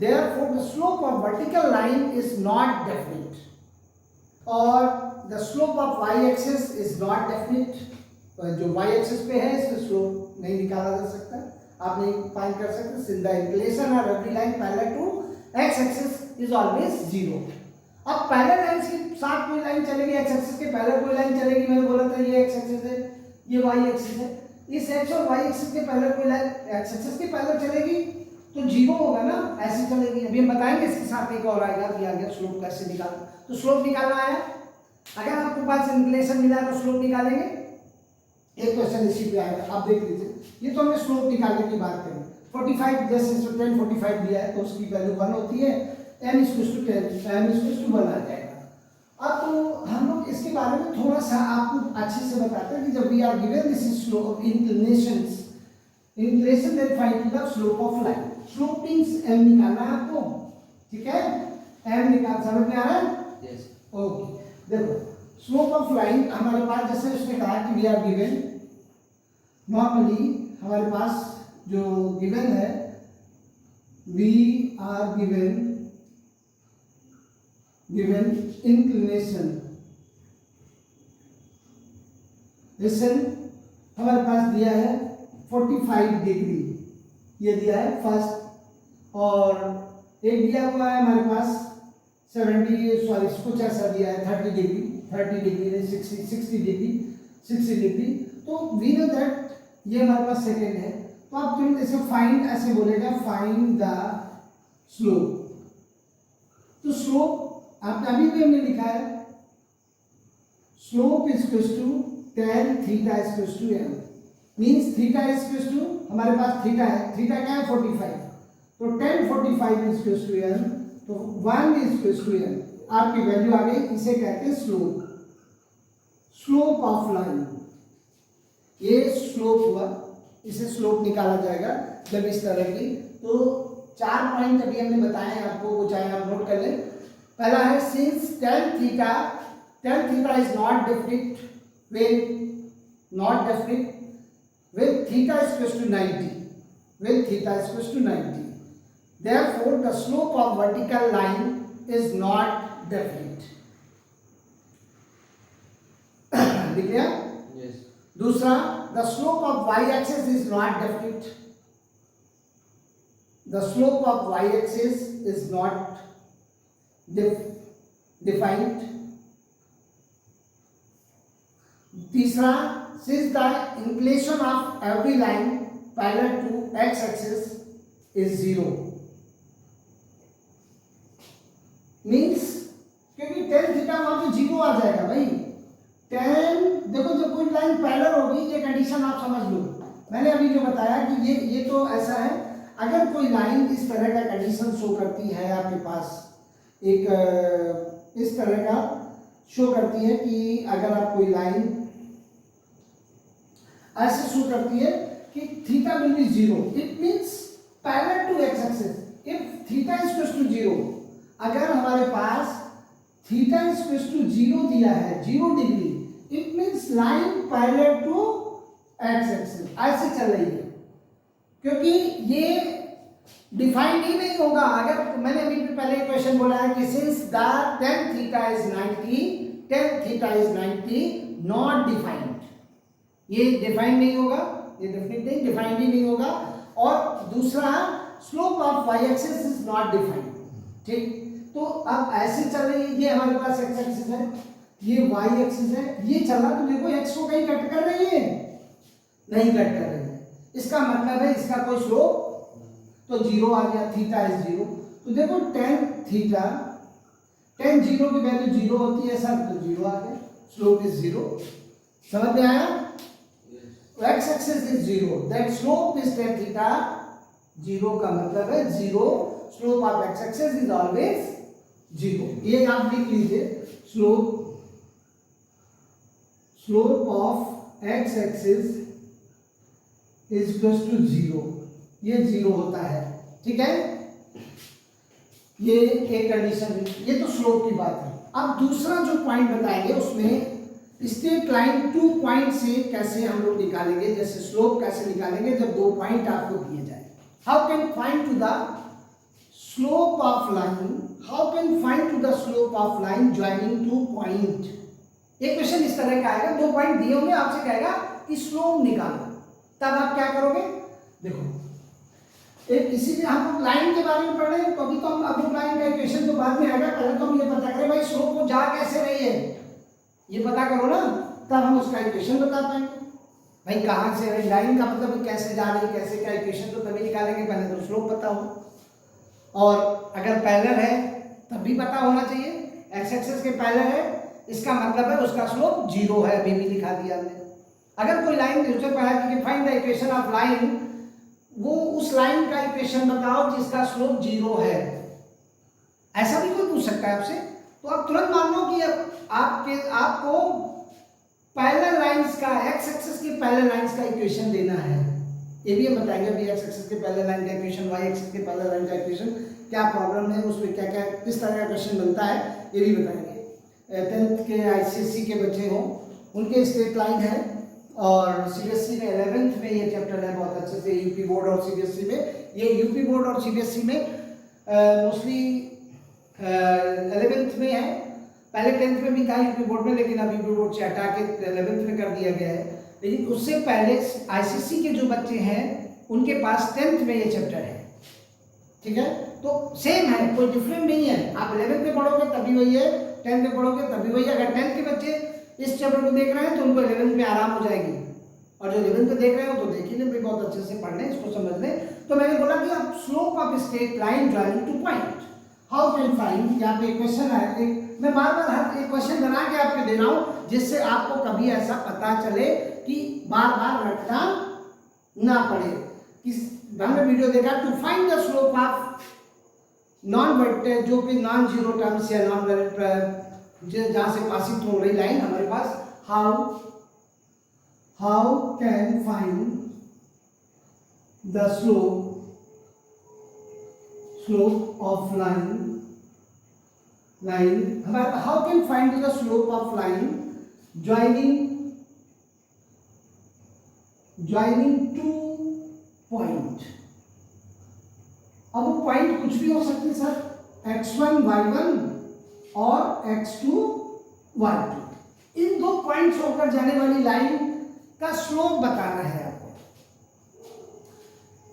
the slope of vertical line is not definite, और the slope of y axis is not definite। जो y axis पे है इसका slope नहीं निकाला जा सकता, आप नहीं फाइंड कर सकते। since the inclination of every line parallel to x axis is always 0। अब पैरेलल लाइन के साथ कोई लाइन चलेगी, x axis के पैरेलल कोई लाइन चलेगी, मैंने बोला था ये x axis है, ये y axis है, इस x और y एक्सिस के पैरेलल कोई लाइन x एक्सिस के पैरेलल चलेगी तो 0 होगा ना, ऐसे चलेगी। अभी हम बताएंगे इसके साथ एक और आएगा कि आगे स्लोप कैसे निकालना। तो स्लोप निकालना है, अगर आपके पास इंक्लिनेशन मिला तो स्लोप निकालेंगे। एक क्वेश्चन इसी पे आएगा, आप देख लीजिए। ये तो हमने स्लोप निकालने की बात करी। 45 जैसे tan 45 दिया है तो उसकी वैल्यू 1 होती है, m = 10, m = 1 आ जाएगा। अब तो हम लोग इसके बारे में थोड़ा सा आपको अच्छे से बताते हैं कि जब we are given this slope of inclination then find the slope of line. Slope means m निकालना है आपको, ठीक है? m निकाल, समझ में आ रहा है? Yes, okay. देखो स्लोप ऑफ लाइन हमारे पास, जैसे उसने कहा कि वी आर गिवन, नॉर्मली हमारे पास जो गिवन है, we are given inclination, listen, हमारे पास दिया है 45 डिग्री, ये दिया है फर्स्ट, और एक दिया हुआ है हमारे पास 70, कुछ ऐसा दिया है 30 डिग्री 60 डिग्री। तो वी नो दैट ये हमारे पास सेकेंड है, तो आप तुरंत इसे फाइंड ऐसे बोलेगा, फाइंड द स्लोप। तो स्लोप आपने अभी भी हमने लिखा है, slope is equal to tan theta is equal to m, means theta is equal to, हमारे पास थीटा है, थीटा क्या है 45, तो tan 45 is equal to m, तो 1 इज इक्वल टू m, आपकी वैल्यू आ गई। इसे कहते हैं स्लोप ऑफ लाइन। ये स्लोप हुआ, इसे स्लोप निकाला जाएगा जब इस तरह की। तो 4 पॉइंट अभी हमने बताए हैं आपको, वो चाहे आप नोट कर लें। पहला है since tan theta is not definite when theta is equal to 90, therefore the slope of vertical line is not definite. दिख गया? Yes. दूसरा, the slope of Y axis is not definite. The slope of Y axis is not defined. तीसरा, since the inclination of every line parallel to x axis is 0 means, क्योंकि tan theta वहां पे 0 आ जाएगा भाई। tan, देखो जब कोई line parallel होगी, ये कंडीशन आप समझ लो। मैंने अभी जो बताया कि ये तो ऐसा है, अगर कोई लाइन इस तरह का कंडीशन शो करती है आपके पास, एक इस तरह का शो करती है कि अगर आप कोई लाइन ऐसे शो करती है कि theta will be 0, it means parallel to X axis. If theta is equal to 0, अगर हमारे पास थीटा इज इक्वल टू 0 दिया है, 0 degree, it means line parallel to X axis ऐसे चल रही है, क्योंकि ये डिफाइंड ही नहीं होगा। अगर मैंने अभी पहले क्वेश्चन बोला है कि since the tan theta is 90, tan theta is 90 not defined, ये डिफाइंड नहीं होगा, ये डेफिनेट नहीं, डिफाइंड ही नहीं होगा। और दूसरा, slope of Y axis is not defined. ठीक, तो अब ऐसे चल रही है, ये हमारे पास एक्स एक्सिस है, ये वाई एक्सिस है, ये चला तो देखो एक्स को कहीं कट कर रही है, नहीं कट कर रही है, इसका मतलब है इसका कोई स्लोप तो 0 आ गया, थीटा इज 0। तो देखो tan थीटा, tan 0 की वैल्यू 0 होती है सर, तो 0 आ गया, स्लोप इज 0। समझ में आया? x axis is 0, that slope is tan theta 0 का मतलब है 0, slope of x axis is always 0। ये आप लिख लीजिए, slope of x axis is equal to 0, ये 0 होता है। ठीक है, ये एक कंडीशन, ये तो स्लोप की बात है। अब दूसरा जो पॉइंट बताएंगे उसमें स्ट्रेट लाइन 2 पॉइंट से कैसे हम लोग निकालेंगे, जैसे स्लोप कैसे निकालेंगे जब 2 पॉइंट आपको दिए जाए। How can find to the slope of line, how can find to the slope of line joining 2 point. एक क्वेश्चन इस तरह का आएगा, 2 पॉइंट दिए होंगे, आपसे कहेगा कि स्लोप निकालो, तब आप क्या करोगे? देखो, एक इसीलिए हम लोग लाइन के बारे में पढ़ रहे हैं, तो अभी तो हम अब लाइन का इक्वेशन तो बाद में आएगा, पहले तो हम ये पता करें भाई स्लोप को जा कैसे रही है, ये पता करो ना, तब हम उसका इक्वेशन बता पाएंगे। भाई कहाँ से है लाइन का मतलब कैसे जा रही है, कैसे का इक्वेशन तो तभी निकालेंगे, पहले तो स्लोप पता हो। और अगर पैरेलल है तब भी पता होना चाहिए, एक्स एक्सिस के पैरेलल है, इसका मतलब है उसका स्लोप 0 है, अभी भी लिखा दिया हमने। अगर कोई लाइन दूसरे पढ़ा कि find the equation of line, वो उस लाइन का इक्वेशन बताओ जिसका स्लोप 0 है, ऐसा भी कोई पूछ सकता है आपसे, तो आप तुरंत मान लो कि आपको पैरेलल लाइंस का, एक्स एक्सिस के पैरेलल लाइंस का इक्वेशन देना है। ये भी हम बताएंगे अभी, एक्स एक्सिस के पैरेलल लाइन का इक्वेशन, वाई एक्सिस के पैरेलल लाइन का इक्वेशन, क्या प्रॉब्लम है उसमें, क्या क्या किस तरह का क्वेश्चन बनता है, ये भी बताएंगे। 10th के आईसीएसई के बच्चे हों उनके स्ट्रेट लाइन है, और सीबीएसई में 11th में ये चैप्टर है बहुत अच्छे से, यूपी बोर्ड और सीबीएसई में, ये यूपी बोर्ड और सीबीएसई में मोस्टली 11th में है, पहले 10th में भी था यूपी बोर्ड में, लेकिन अभी यूपी बोर्ड से हटा के 11th में कर दिया गया है। लेकिन उससे पहले आईसीएसई के जो बच्चे हैं उनके पास 10th में ये चैप्टर है। ठीक है, तो सेम है, कोई डिफरेंट नहीं है। आप 11th में पढ़ोगे तभी वही है, 10th में पढ़ोगे तभी वही है। अगर 10th के बच्चे इस चैप्टर को देख रहे हैं तो उनको 11th में आराम हो जाएगी, और जो 11th में देख रहे हो तो देख ही लें, बहुत अच्छे से पढ़ लें, इसको समझ लें। तो मैंने बोला कि आप slope of straight line joining 2 point, how can find, यहाँ पे क्वेश्चन है, मैं बार बार हर एक क्वेश्चन बना के आपको दे रहा हूँ, जिससे आपको कभी ऐसा पता चले कि बार बार रटना ना पड़े। इस हमने वीडियो देखा, to find the slope of non vector, जो कि नॉन जीरो टर्म्स या नॉन वेक्टर जहां से पासिंग हो रही लाइन हमारे पास, how can find the slope of line हमारे, how can find the slope of line joining 2 point. अब वो पॉइंट कुछ भी हो सकते हैं सर, x1 y1 और x2 y2, इन दो पॉइंट्स होकर जाने वाली लाइन का स्लोप बताना है आपको।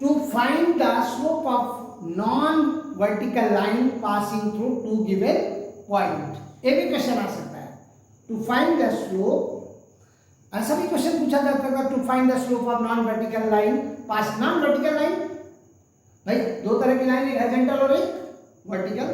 To find the slope of non vertical line passing through two given point, ये भी क्वेश्चन आ सकता है। टू फाइंड द स्लोप, ऐसा भी क्वेश्चन पूछा जाता है, to find the slope of non vertical line pass. Non vertical line भाई दो तरह की लाइन, एक हॉरिजॉन्टल और एक वर्टिकल।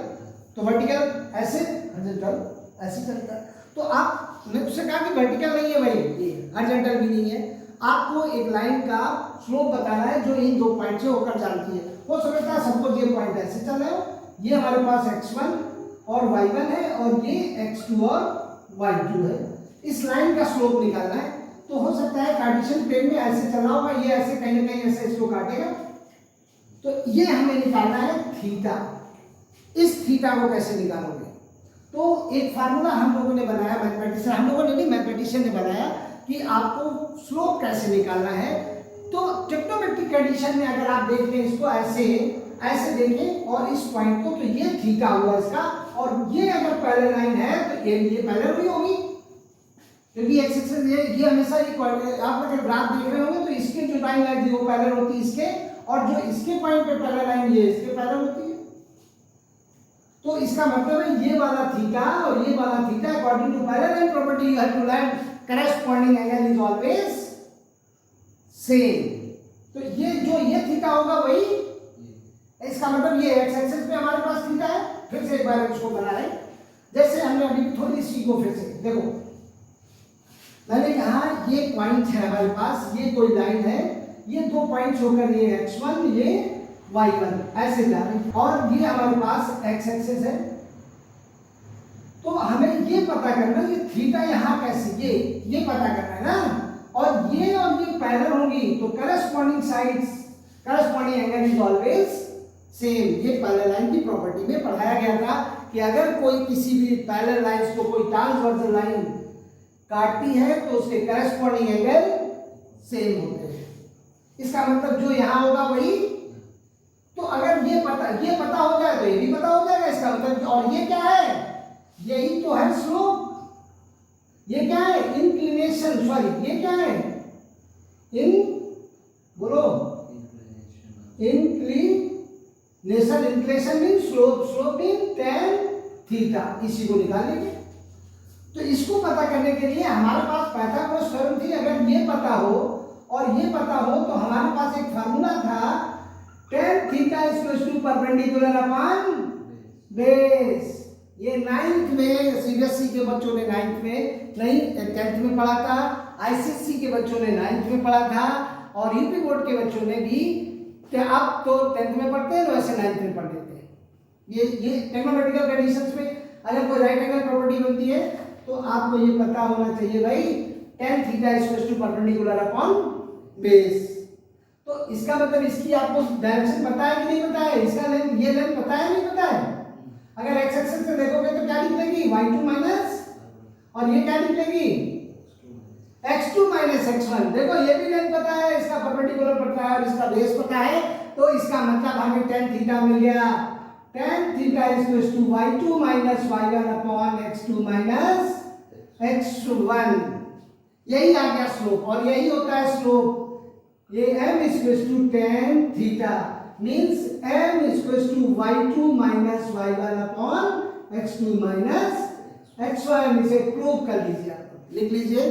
तो वर्टिकल ऐसे, हॉरिजॉन्टल ऐसे चलता है। तो आपने उससे कहा कि वर्टिकल नहीं है भाई, ये हॉरिजॉन्टल भी नहीं है, आपको एक लाइन का स्लोप बताना है जो इन दो पॉइंट से होकर जाती है। हो सकता है सपोज ये पॉइंट ऐसे चल रहा है, ये हमारे पास x1 और y1 है और ये x2 और y2 है। इस लाइन का स्लोप निकालना है। तो हो सकता है कार्टेशियन प्लेन में ऐसे चल रहा होगा, ये ऐसे कहीं ना कहीं ऐसे इसको काटेगा, तो ये हमें निकालना है थीटा। इस थीटा को कैसे निकालोगे? तो एक फार्मूला हम लोगों ने बनाया, मैथमेटिशियन, हम लोगों ने नहीं, मैथमेटिशियन ने बनाया कि आपको स्लोप कैसे निकालना है। तो ट्रिग्नोमेट्रिक कंडीशन में अगर आप देख लें इसको ऐसे ऐसे देखें और इस पॉइंट को, तो ये थीटा हुआ इसका, और ये अगर पैरेलल लाइन है तो ये पैरेलल ही होगी, क्योंकि एक्स एक्सिस ये हमेशा आप अगर ग्राफ देख रहे होंगे तो इसके जो लाइन है वो पैरेलल होती है इसके, और जो इसके पॉइंट पे पैरेलल लाइन ये इसके पैरेलल होती है। तो इसका मतलब है ये वाला थीटा और ये वाला theta according to parallel line property you have to learn corresponding angle is always same. तो ये जो ये थीटा होगा वही, इसका मतलब ये एक्स एक्सिस पे हमारे पास थीटा है। फिर से एक बार इसको बना रहे, जैसे हमने अभी थोड़ी सी को फिर से देखो, मैंने कहा ये पॉइंट है हमारे पास, ये कोई लाइन है, ये दो पॉइंट्स होकर ये x1 ये y1 ऐसे जा रहे हैं, और ये हमारे पास x एक्सिस है। तो हमें ये पता करना है ये थीटा यहाँ कैसे, ये पता करना है ना, और ये पैरेलल होंगी तो corresponding sides, corresponding angle is always same. ये पैरेलल लाइन की प्रॉपर्टी में पढ़ाया गया था कि अगर कोई किसी भी पैरेलल लाइंस को कोई ट्रांसवर्सल लाइन काटती है तो उसके करस्पॉन्डिंग एंगल सेम होते हैं। इसका मतलब जो यहां होगा वही, तो अगर ये पता हो जाए तो ये भी पता हो जाएगा इसका मतलब। और ये क्या है, यही तो है स्लोप। ये क्या है, इंक्लिनेशन, सॉरी ये क्या है, बोलो inclination. Inclination mean slope, slope mean tan theta, इसी को निकालेंगे। तो इसको पता करने के लिए हमारे पास पाइथागोरस थ्योरम थी। अगर ये पता हो और ये पता हो तो हमारे पास एक फार्मूला था, tan theta is to perpendicular upon base. ये 9th में सीबीएसई के बच्चों ने 9th में नहीं 10th में पढ़ा था, आईसीएसई के बच्चों ने 9th में पढ़ा था, और यूपी बोर्ड के बच्चों ने भी, अब तो 10th में पढ़ते हैं वैसे 9th में पढ़ लेते हैं। ये टेक्नोलॉजिकल कंडीशंस में अगर कोई राइट एंगल प्रॉपर्टी बनती है तो आपको ये पता होना चाहिए भाई, tan theta is to perpendicular upon base. तो इसका मतलब इसकी आपको डायरेक्शन पता है कि नहीं पता है, इसका लेंथ, ये लेंथ पता है नहीं पता है। अगर एक्स एक्सिस से देखोगे तो क्या निकलेगी, y2 माइनस, और ये क्या निकलेगी x2 माइनस x1। देखो ये भी लेंथ पता है, इसका परपेंडिकुलर पता है और इसका बेस पता है, तो इसका मतलब हमें tan थीटा मिल गया। tan theta is to y2 minus y1 upon x2 minus x1। यही आ गया स्लोप, और यही होता है स्लोप। ये m is to tan theta means m is to y2 minus y1 upon x2 minus x1। इसे प्रूव कर लीजिए, आप लिख लीजिए।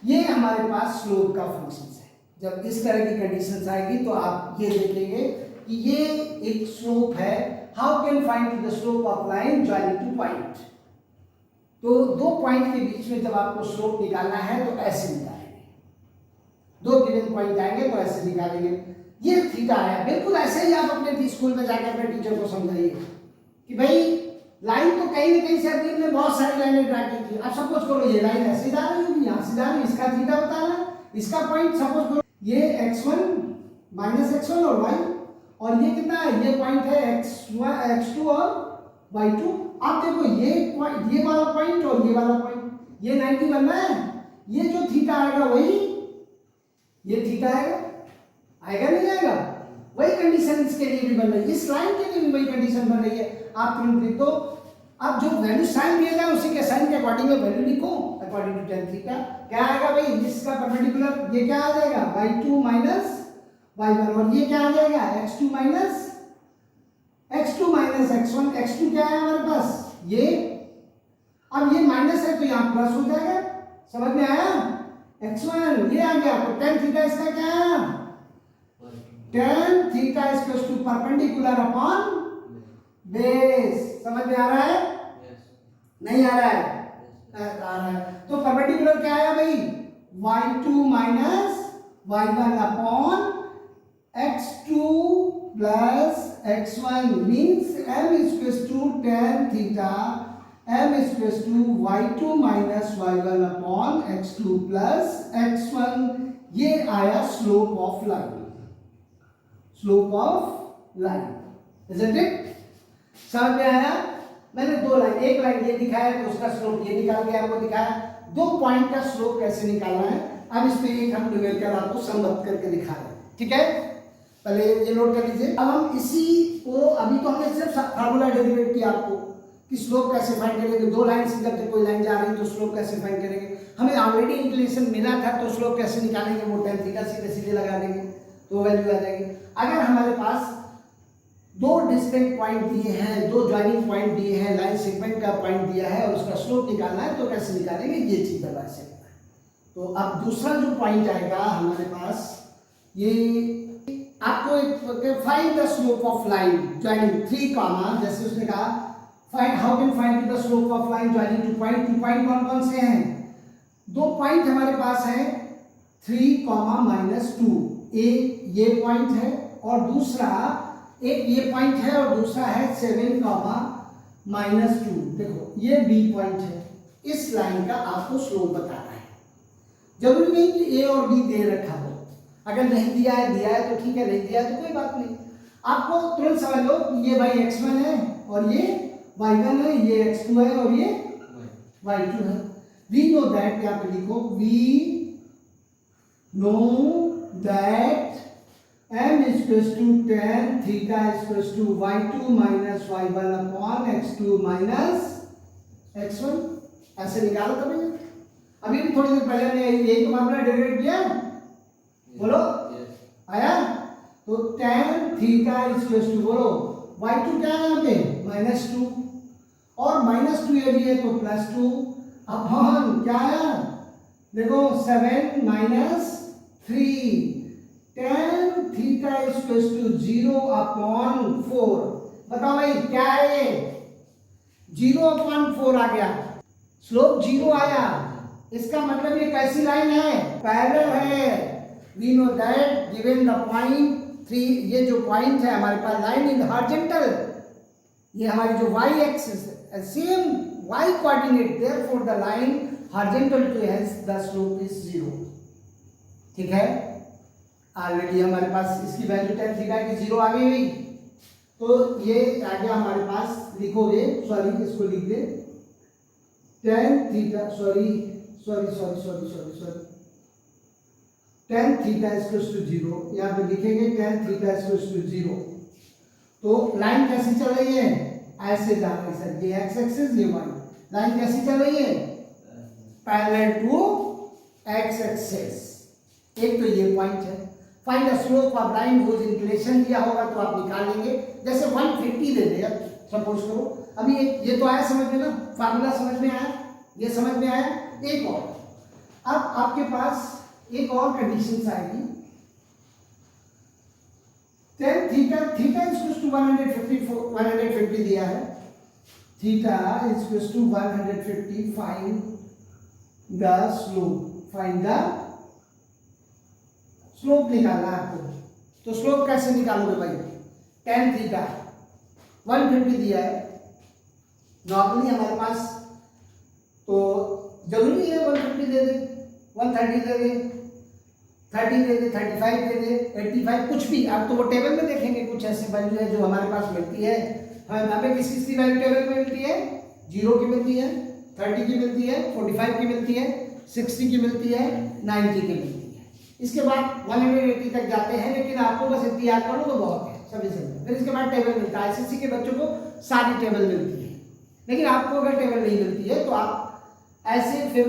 ये हमारे पास स्लोप का फंक्शन है। जब इस तरह की कंडीशंस आएगी तो आप ये देखेंगे कि ये एक स्लोप है। How can find the slope of line joining two point. तो दो पॉइंट के बीच में जब आपको स्लोप निकालना है तो ऐसे निकालेंगे, दो गिवन पॉइंट आएंगे तो ऐसे निकालेंगे। ये थीटा है, बिल्कुल ऐसे ही आप अपने स्कूल में जाकर अपने टीचर को समझाइए कि भाई लाइन तो कहीं ना कहीं से अभी ने बहुत सारी लाइनें ड्रा की थी। अब सपोज करो ये लाइन ऐसे जा रही होगी, यहाँ से जा रही, इसका थीटा बताना, इसका पॉइंट सपोज करो ये x1 माइनस x1 और y, और ये कितना है, ये पॉइंट है x2 और y2। आप देखो ये वाला पॉइंट और ये वाला पॉइंट, ये 90 बनना है। ये जो थीटा आएगा वही ये थीटा आएगा नहीं आएगा? वही कंडीशन इसके लिए भी बन रही है, इस लाइन के लिए भी वही कंडीशन बन रही है। आप तुरंत लिख दो। अब जो वैल्यू साइन दिया जाए उसी के साइन के अकॉर्डिंग में वैल्यू लिखो अकॉर्डिंग टू tan थीटा। क्या आएगा भाई, इसका परपेंडिकुलर ये क्या आ जाएगा y2 माइनस y1, और ये क्या आ जाएगा x2 माइनस x1। x2 क्या है हमारे पास ये, अब ये माइनस है तो यहाँ प्लस हो जाएगा, समझ में आया। x1 ये आ गया, तो tan थीटा इसका क्या है, tan theta is equal to perpendicular upon base. समझ में आ रहा है? नहीं आ रहा है? आ रहा है। तो परपेंडिकुलर क्या आया भाई, y2 minus y1 upon x2 plus x1 means m is equal to tan theta m is equal to y2 minus y1 upon x2 plus x1। ये आया slope of line, slope of line, isn't it? समझ में आया? मैंने दो line, एक line ये दिखाया तो उसका स्लोप ये निकाल के आपको दिखाया, दो पॉइंट का स्लोप कैसे निकालना है। अब इसमें एक हम न्यूमेरिकल आपको सम्बद्ध करके दिखा रहे हैं, ठीक है? पहले ये नोट कर लीजिए। अब हम इसी को, अभी तो हमने सिर्फ फार्मूला डेरिवेट किया आपको कि स्लोप कैसे फाइंड करेंगे, दो लाइन से जब कोई लाइन जा रही है तो स्लोप कैसे फाइंड करेंगे। हमें ऑलरेडी इंक्लिनेशन मिला था तो स्लोप कैसे निकालेंगे, वो tan थीटा सीधे सीधे लगा देंगे तो वैल्यू आ जाएगी। अगर हमारे पास दो डिस्टिंक्ट पॉइंट दिए हैं, दो ज्वाइनिंग पॉइंट दिए हैं, लाइन सेगमेंट का पॉइंट दिया है और उसका स्लोप निकालना है तो कैसे निकालेंगे, ये चीज बता सकते हैं। तो अब दूसरा जो पॉइंट आएगा हमारे पास, ये आपको find the slope of line joining 3 comma, जैसे उसने कहा find how can find the slope of line joining two point. Two point कौन कौन से हैं, दो पॉइंट हमारे पास है 3 कॉमा -2, एक ये पॉइंट है और दूसरा एक ये पॉइंट है और दूसरा है 7 कॉमा -2। देखो ये बी पॉइंट है, इस लाइन का आपको स्लोप बताना है। जरूरी नहीं कि ए और बी दे रखा हो, अगर नहीं दिया है तो ठीक है, नहीं दिया है तो कोई बात नहीं। आपको तुरंत समझ लो कि ये भाई x1 है और ये y1 है, ये x2 है और ये y2 है। वी नो दैट, यहाँ पे लिखो we know that m is equals to tan theta is equals to y2 minus y1 upon x2 minus x1। ऐसे निकालो कभी, अभी भी थोड़ी देर पहले ने यही तो मामला डेरिवेट किया, बोलो आया। तो tan theta is equals to, बोलो y2 क्या है यहाँ पे -2 और -2 यदि है तो +2 अपॉन क्या है, देखो 7 - 3 tan theta is equal to 0 upon 4। बताओ भाई क्या है ये, 0 अपॉन 4 आ गया, स्लोप 0 आया। इसका मतलब ये कैसी लाइन है, पैरेलल है। We know that given the point 3, ये जो पॉइंट है हमारे पास लाइन इन हॉरिजॉन्टल, ये हमारी जो y एक्सिस है, same y coordinate, therefore the line horizontal to hence the slope is 0। ठीक है, ऑलरेडी हमारे पास इसकी वैल्यू tan थीटा की 0 आ गई हुई, तो ये आ गया हमारे पास, लिखोगे, सॉरी इसको लिख दे tan theta, sorry tan theta equals to 0, यहाँ पे लिखेंगे tan थीटा इक्वल्स टू 0। तो लाइन कैसी चल रही है, ऐसे जा रही है सर, ये x एक्सिस ये y, लाइन कैसी चल रही है, पैरेलल टू x एक्सिस। एक तो ये पॉइंट है, find the slope of line whose inclination दिया होगा तो आप निकाल लेंगे। जैसे 150 दे दिया सपोज करो, अभी ये तो आया समझ में ना, फार्मूला समझ में आया, ये समझ में आया। एक और, अब आपके पास एक और कंडीशन आएगी, tan theta is equal to 150 दिया है, theta is equal to 150, find the slope निकालना है आपको। तो स्लोप कैसे निकालोगे भाई, tan थीटा 150 दिया है नॉर्मली हमारे पास, तो जरूरी है 150 दे दे, 130 दे दे, 30 दे दे, 35 दे दे, 85, कुछ भी। आप तो वो टेबल में देखेंगे, कुछ ऐसी वैल्यू है जो हमारे पास मिलती है, हमें किस किस की वैल्यू टेबल में मिलती है, 0 की मिलती है, 30 की मिलती है, 45 की मिलती है, 60 की मिलती है, 90 की मिलती है। इसके बाद 180 तक जाते हैं, लेकिन आपको बस इतनी याद करो तो बहुत है, सभी सेगमेंट। फिर इसके बाद टेबल मिलता है, एसएससी के बच्चों को सारी टेबल मिलती है, लेकिन आपको अगर टेबल नहीं मिलती है तो आप ऐसे फिर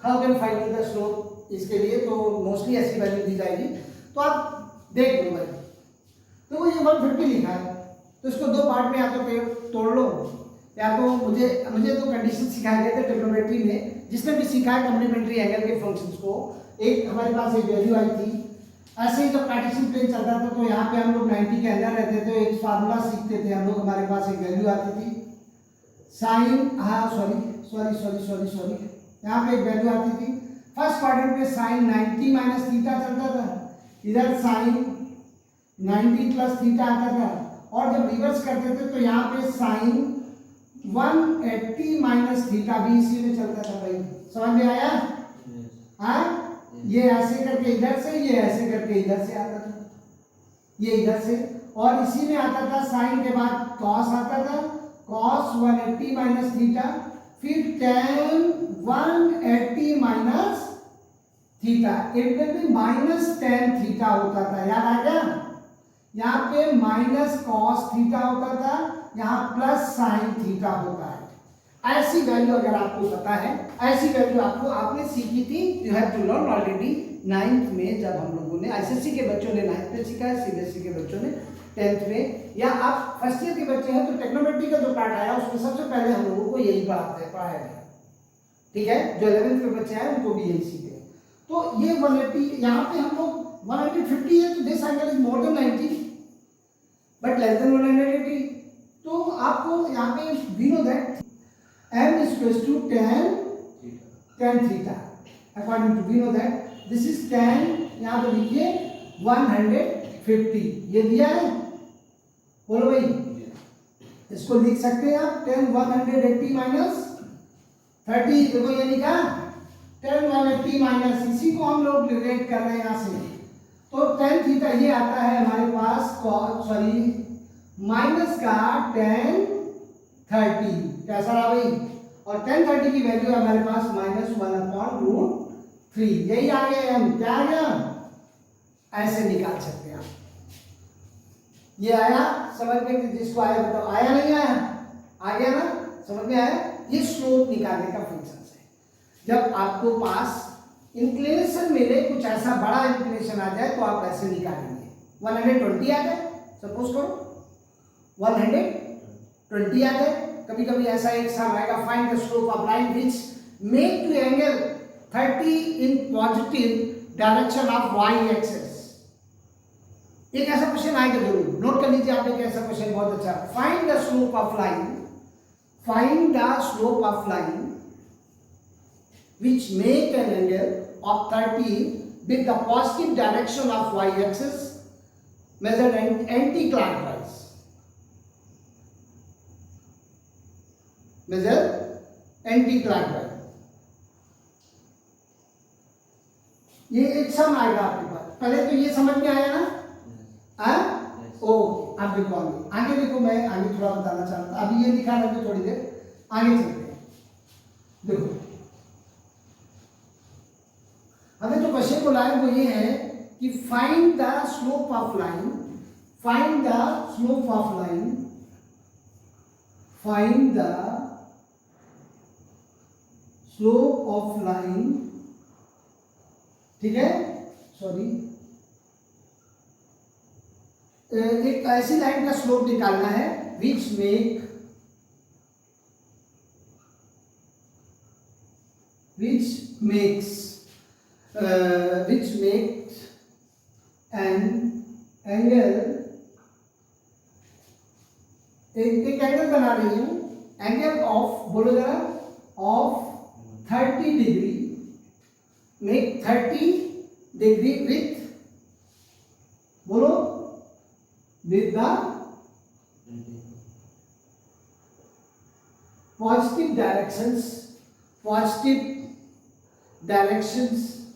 how can find the slope, इसके लिए तो मोस्टली ऐसी वैल्यू दी जाएगी। तो आप देख लो भाई, तो ये 150 लिखा है, तो इसको दो पार्ट में या तो तोड़ लो, या तो मुझे तो कंडीशन सिखाए गए थे ट्रिग्नोमेट्री में, जिसने भी सीखा है कॉम्प्लीमेंट्री एंगल के फंक्शंस को। एक हमारे पास एक वैल्यू आई थी, ऐसे ही जब कार्टेशियन प्लेन चलता था तो यहाँ पे हम लोग 90 के अंदर रहते थे, एक फार्मूला सीखते थे हम लोग, हमारे पास एक वैल्यू आती थी साइन, हाँ सॉरी, यहाँ पे एक वैल्यू आती थी फर्स्ट क्वाड्रेंट में साइन 90 माइनस थीटा चलता था, इधर साइन 90 प्लस थीटा आता था, और जब रिवर्स करते थे तो यहाँ पे साइन 180 माइनस थीटा भी इसी में चलता था भाई। समझ में आया? हाँ, ये ऐसे करके इधर से, ये ऐसे करके इधर से आता था, ये इधर से, और इसी में आता था साइन के बाद कॉस आता था, कॉस 180 माइनस थीटा, फिर tan 180 minus theta, it will be minus tan theta होता था, याद आ गया? यहाँ पे माइनस कॉस थीटा होता था, यहाँ प्लस साइन थीटा होता है। ऐसी वैल्यू अगर आपको पता है, ऐसी वैल्यू आपने सीखी थी, you have to learn already 9th में, जब हम लोगों ने एसएससी के बच्चों ने 9th में सीखा है, सीबीएसई के बच्चों ने 10th में, या आप फर्स्ट ईयर के बच्चे हैं तो टेक्नोमेट्री का जो पार्ट आया उसमें सबसे पहले हम लोगों को यही पढ़ाया गया, ठीक है? जो 11th के बच्चे हैं उनको भी यही सीखे। तो ये 180, यहाँ पे हम लोग 150 है, तो this angle is more than 90 but less than 180। तो आपको यहाँ पे we know that m is equals to tan theta, according to we know that this is tan, यहाँ पे लिखिए 150, ये दिया है, बोलो भाई, इसको लिख सकते हैं आप tan 180 माइनस 30, देखो ये लिखा tan 180 माइनस, इसी को हम लोग रिलेट कर रहे हैं यहाँ से, तो tan थीटा ये आता है हमारे पास माइनस का tan 30, कैसा रहा भाई? और tan 30 की वैल्यू है हमारे पास -1/√3, यही आ गया m, क्या आ गया? ऐसे निकाल सकते हैं आप। ये आया समझ में? जिसको आया बताओ, आया नहीं आया? आ गया ना, समझ में आया? ये स्लोप निकालने का फंक्शन है। जब आपको पास इंक्लिनेशन मिले, कुछ ऐसा बड़ा इंक्लिनेशन आ जाए तो आप ऐसे निकालेंगे। 120 आ जाए, सपोज करो 120 आ जाए, कभी कभी ऐसा एक सम आएगा, find the slope of line which make to angle 30 in positive direction of y axis. एक ऐसा क्वेश्चन आएगा जरूर, नोट कर लीजिए आप, एक ऐसा क्वेश्चन बहुत अच्छा, find the slope of line, find the slope of line which make an angle of 30 with the positive direction of y axis measured anticlockwise, measure anticlockwise. ये एक सम आएगा आपके पास, पहले तो ये समझ में आया ना? ओ आप देखो आगे देखो, मैं आगे थोड़ा बताना चाहता हूं, अभी ये लिखा रहता थोड़ी देर, आगे चलते हैं। देखो हमें जो क्वेश्चन बोला है वो ये है कि find the slope of line, find the slope of line, find the slope of line, ठीक है? सॉरी, एक ऐसी लाइन का स्लोप निकालना है which makes an angle, एक एंगल बना रही हूं, एंगल ऑफ, बोलो जरा, of 30 degree, make 30 degree with, बोलो, with the positive directions, positive directions,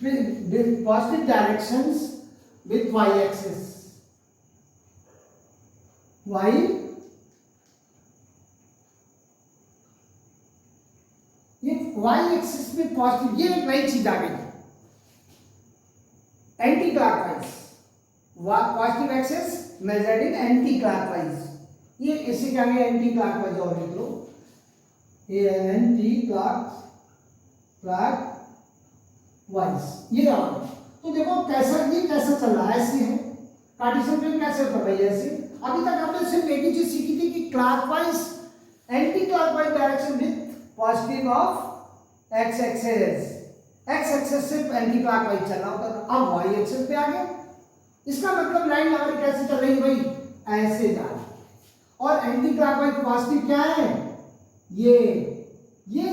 with positive directions with y axis, y, ये y एक्सिस में पॉजिटिव, ये एक नई चीज आ गई, anti clockwise, positive axis measured in anti clockwise, ये इसी के आगे एंटी क्लॉकवाइज और लिख लो, ये एंटी क्लॉकवाइज ये और। तो देखो कैसा ये कैसा चल रहा है, ऐसे है कार्टेशियन प्लेन कैसे होता है भाई, ऐसे। अभी तक आपने सिर्फ एक ही चीज सीखी थी कि clockwise anti clockwise direction with positive of x axis, x axis से एंटी क्लॉकवाइज चलना होता था। अब वाई एक्सिस पे आ गए, इसका मतलब लाइन हमारी कैसे चल रही है भाई, ऐसे जा रही। और एंटी क्लॉकवाइज पॉजिटिव क्या है, ये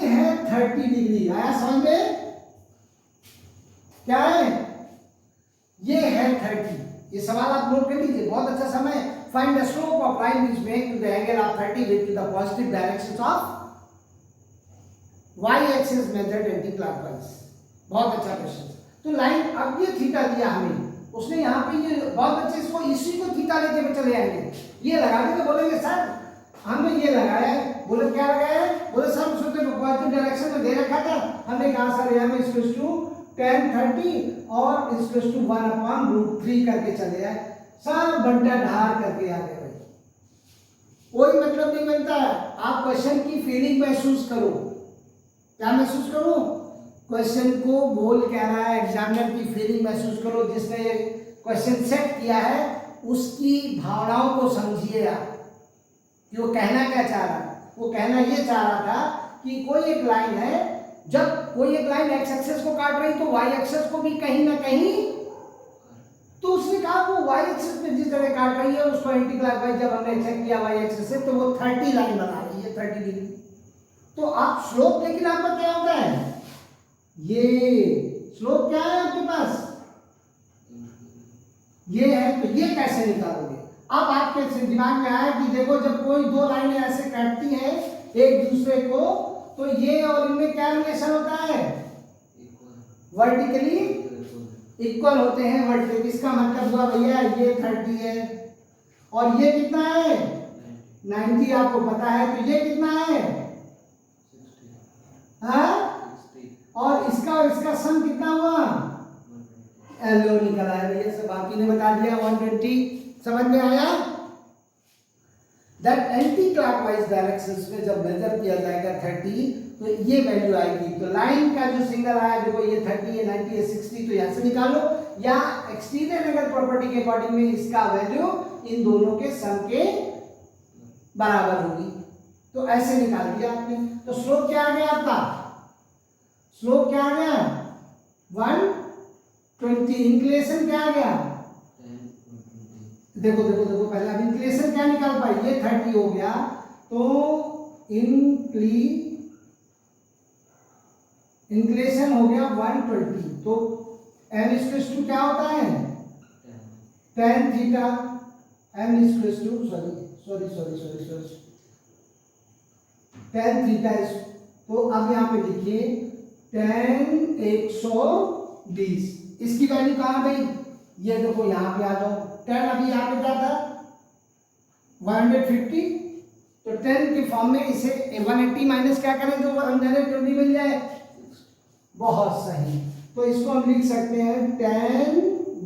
है 30 डिग्री, आया समझ में, क्या है, ये है 30। ये सवाल आप नोट कर लीजिए, बहुत अच्छा समय। Find the slope of line which make to the angle of 30 with the positive directions of y axis method anticlockwise. बहुत अच्छा क्वेश्चन। तो लाइन अब ये थीटा दिया हमें, उसने यहाँ पे ये बहुत अच्छे, इसको इसी को थीटा लेके में चले आएंगे, ये लगा देंगे, बोलेंगे सर हमने ये लगाया है, बोले क्या लगाया है, बोले सर उसने पॉजिटिव डायरेक्शन में दे रखा था, हमने कहा सर यहाँ में इक्वल टू tan 30 और इक्वल टू 1/√3 करके चले आए, सर बंटा ढार करके आ गए भाई। कोई मतलब नहीं बनता है, आप क्वेश्चन की फीलिंग महसूस करो, क्या महसूस करो, क्वेश्चन को बोल कह रहा है, एग्जामिनर की फीलिंग महसूस करो, जिसने ये क्वेश्चन सेट किया है उसकी भावनाओं को समझिए आप कि वो कहना क्या चाह रहा है। वो कहना ये चाह रहा था कि कोई एक लाइन है, जब कोई एक लाइन एक्स एक्सिस को काट रही तो वाई एक्सिस को भी कहीं ना कहीं, तो उसने कहा वो वाई एक्सिस पे जिस जगह काट रही है उसको एंटी क्लॉकवाइज जब हमने चेक किया वाई एक्सिस से, तो वो 30 लाइन बना रही है, 30 डिग्री। तो आप स्लोप, लेकिन आपका क्या होता है, ये स्लोप क्या है आपके पास, ये है, तो ये कैसे निकालोगे। अब आपके दिमाग में आया कि देखो जब कोई दो लाइनें ऐसे काटती हैं एक दूसरे को, तो ये और इनमें क्या रिलेशन होता है, वर्टिकली इक्वल होते हैं, वर्टिकली। इसका मतलब हुआ भैया ये 30 है और ये कितना है 90, आपको पता है, तो ये कितना है 60, हाँ, और इसका सम कितना हुआ, एलो निकल आया भैया, सब बाकी ने बता दिया 120। समझ में आया। दैट एंटी क्लॉकवाइज डायरेक्शंस में जब मेजर किया जाएगा 30, तो ये वैल्यू आएगी। तो लाइन का जो सिंगल आया, देखो ये 30 है, 90 है, 60, तो यहां से निकालो, या एक्सटीरियर एंगल प्रॉपर्टी के अकॉर्डिंग में इसका वैल्यू इन दोनों के सम के बराबर होगी, तो ऐसे निकाल दिया आपने। तो स्लोप क्या आ गया आपका, स्लोप क्या आ गया 120, इंक्लिनेशन क्या आ गया, देखो देखो देखो, पहले अब इंक्लिनेशन क्या निकाल पाए, ये 30 हो गया, तो इंक्लिनेशन हो गया 120, तो n इक्वल्स टू क्या होता है tan theta, n equals to sorry tan theta. तो अब यहाँ पे देखिए tan 120, इसकी वैल्यू कहाँ गई, ये देखो यहाँ पे आ जाओ, tan अभी यहाँ पे क्या था 150, तो tan के फॉर्म में इसे 180 माइनस क्या करें जो 120 मिल जाए, बहुत सही। तो इसको हम लिख सकते हैं tan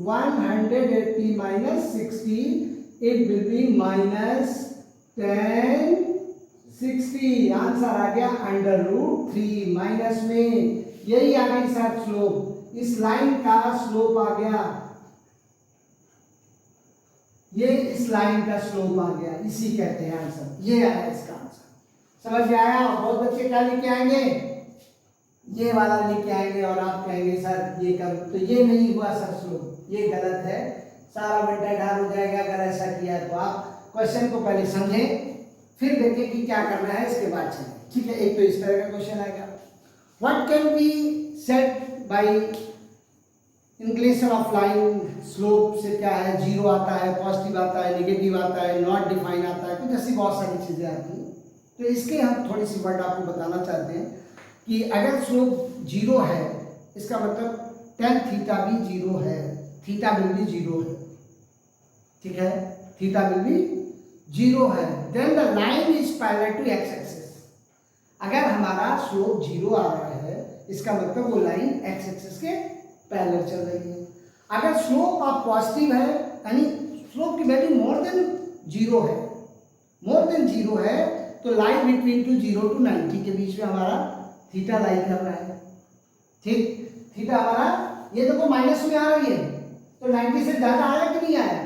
180 minus 60, it will be minus tan 60, answer आ गया √3, माइनस में यही आ गई सर स्लोप, इस लाइन का स्लोप आ गया, ये इस लाइन का स्लोप आ गया, इसी कहते हैं आंसर, ये आया इसका आंसर। समझ में आया। बहुत बच्चे क्या लिख के आएंगे, ये वाला लिख के आएंगे और आप कहेंगे सर ये कर, तो ये नहीं हुआ सर स्लोप, ये गलत है, सारा बेटा ढाल हो जाएगा अगर ऐसा किया। तो आप क्वेश्चन को पहले समझें, फिर देखें कि क्या करना है, इसके बाद चलें, ठीक है। एक तो इस तरह का क्वेश्चन आएगा, what can be said bye inclination of line, slope से क्या है, जीरो आता है, पॉजिटिव आता है, नेगेटिव आता है, नॉट डिफाइन आता है, कुछ ऐसी बहुत सारी चीजें आती हैं। तो इसके हम थोड़ी सी वर्ड आपको बताना चाहते हैं कि अगर स्लोप जीरो है, इसका मतलब tan थीटा भी जीरो है, थीटा विल भी जीरो है, ठीक है, थीटा विल भी जीरो है, then the line is parallel to X axis. अगर हमारा स्लोप जीरो आ रहा है, इसका मतलब वो लाइन एक्स एक्सिस के पैरेलल चल रही है। अगर स्लोप आप पॉजिटिव है यानी स्लोप की वैल्यू मोर देन जीरो है, मोर देन जीरो है, तो लाई बिटवीन टू 0 to 90 के बीच में हमारा थीटा लाई कर रहा है। ठीक, थीटा हमारा ये देखो माइनस में आ रही है, तो 90 से ज्यादा आया कि नहीं आया?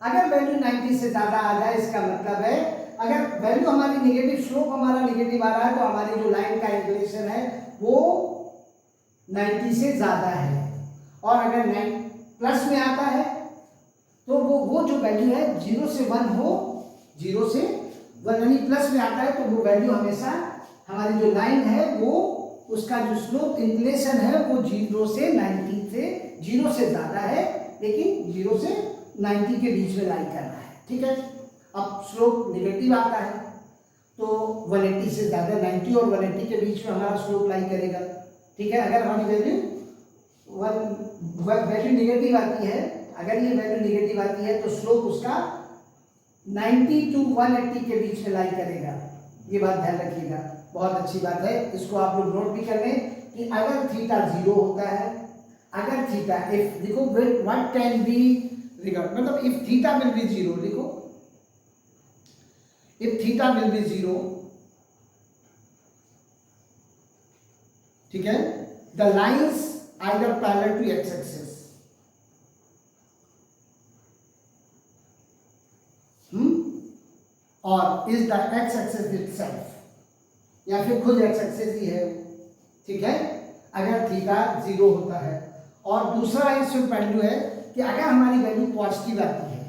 अगर वैल्यू 90 से ज्यादा आ जाए इसका मतलब है अगर वैल्यू हमारी नेगेटिव, स्लोप हमारा नेगेटिव आ रहा है, तो हमारी जो लाइन का इंक्लिनेशन है वो 90 से ज्यादा है। और अगर 9 प्लस में आता है तो वो जो वैल्यू है 0 से 1 हो, 0 से 1 यानी प्लस में आता है, तो वो वैल्यू हमेशा हमारी जो लाइन है वो उसका जो स्लोप इंक्लिनेशन है वो 0 से 90 से 0 से ज्यादा है, लेकिन 0 से 90 के बीच में लाई कर रहा है। ठीक है, अब स्लोप नेगेटिव आता है तो 180 से ज्यादा, 90 और 180 के बीच में हमारा स्लोप लाई करेगा। ठीक है, अगर हमारी वैल्यू नेगेटिव आती है, अगर ये वैल्यू नेगेटिव आती है तो स्लोप उसका 90 to 180 के बीच में लाई करेगा। ये बात ध्यान रखिएगा, बहुत अच्छी बात है, इसको आप लोग नोट भी कर लें कि अगर थीटा 0 होता है, अगर थीटा इफ देखो व्हाट कैन बी रिगार्ड, मतलब इफ थीटा विल बी 0, लिखो इफ थीटा विल बी 0, ठीक है, the lines either parallel to X axis, और is the X axis itself, या फिर खुद एक्स एक्सिस ही है। ठीक है, अगर थीटा 0 होता है। और दूसरा इसमें पहलू है कि अगर हमारी वैल्यू पॉजिटिव आती है,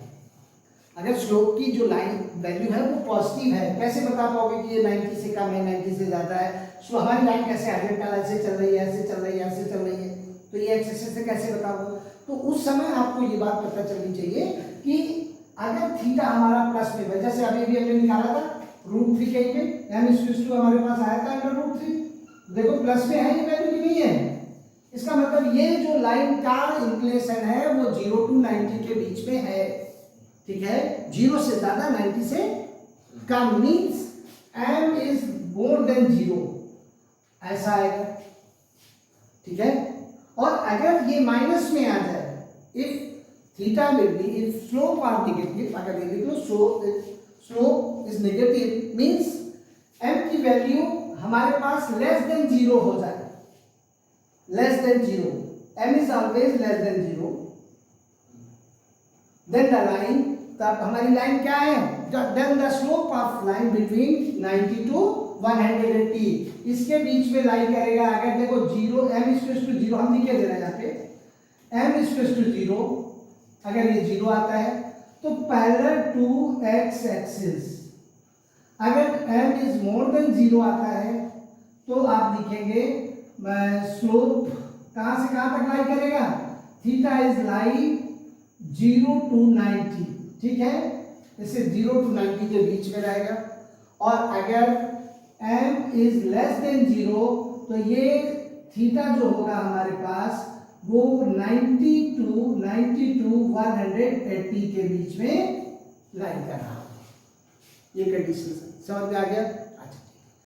अगर स्लोप की जो लाइन वैल्यू है वो पॉजिटिव है, कैसे बता पाओगे कि ये 90 से कम है, 90 से ज्यादा है? सो हमारी लाइन कैसे आइडेंटिकल ऐसे चल रही है, ऐसे चल रही है, ऐसे चल रही है, तो ये एक्स एक्सिस से कैसे बताओगे? तो उस समय आपको ये बात पता चलनी चाहिए कि अगर थीटा हमारा प्लस में, जैसे अभी भी हमने निकाला था √3 कहेंगे, m² हमारे पास आया था अंडर √3, देखो प्लस में है ये वैल्यू की नहीं है, इसका मतलब ये जो लाइन का इंक्लिनेशन है वो 0 to 90 के बीच में है। ठीक है, 0 से ज्यादा, 90 से कम, means m is more than 0, ऐसा आएगा। ठीक है, और अगर ये माइनस में आ जाए, if theta will be, if slope are negative, अगर ये लिख लो slope is negative means m की वैल्यू हमारे पास लेस देन 0 हो जाए, less than 0, m is always less than 0, then the line, तब हमारी लाइन क्या है, then the slope of line between 90 to 180, इसके बीच में लाइन करेगा। अगर देखो 0, m/0 हम लिखे दे रहे हैं यहाँ पे, m/0, अगर ये 0 आता है तो पैरेलल टू एक्स एक्सिस, अगर m इज मोर देन 0 आता है तो आप लिखेंगे स्लोप कहां से कहां तक लाई करेगा, थीटा इज लाई 0 to 90। ठीक है, इसे 0 to 90 के बीच में रहेगा। और अगर m इज लेस देन 0 तो ये थीटा जो होगा हमारे पास वो 90 to 180 के बीच में लाई कर रहा है। ये कंडीशन समझ में आ गया?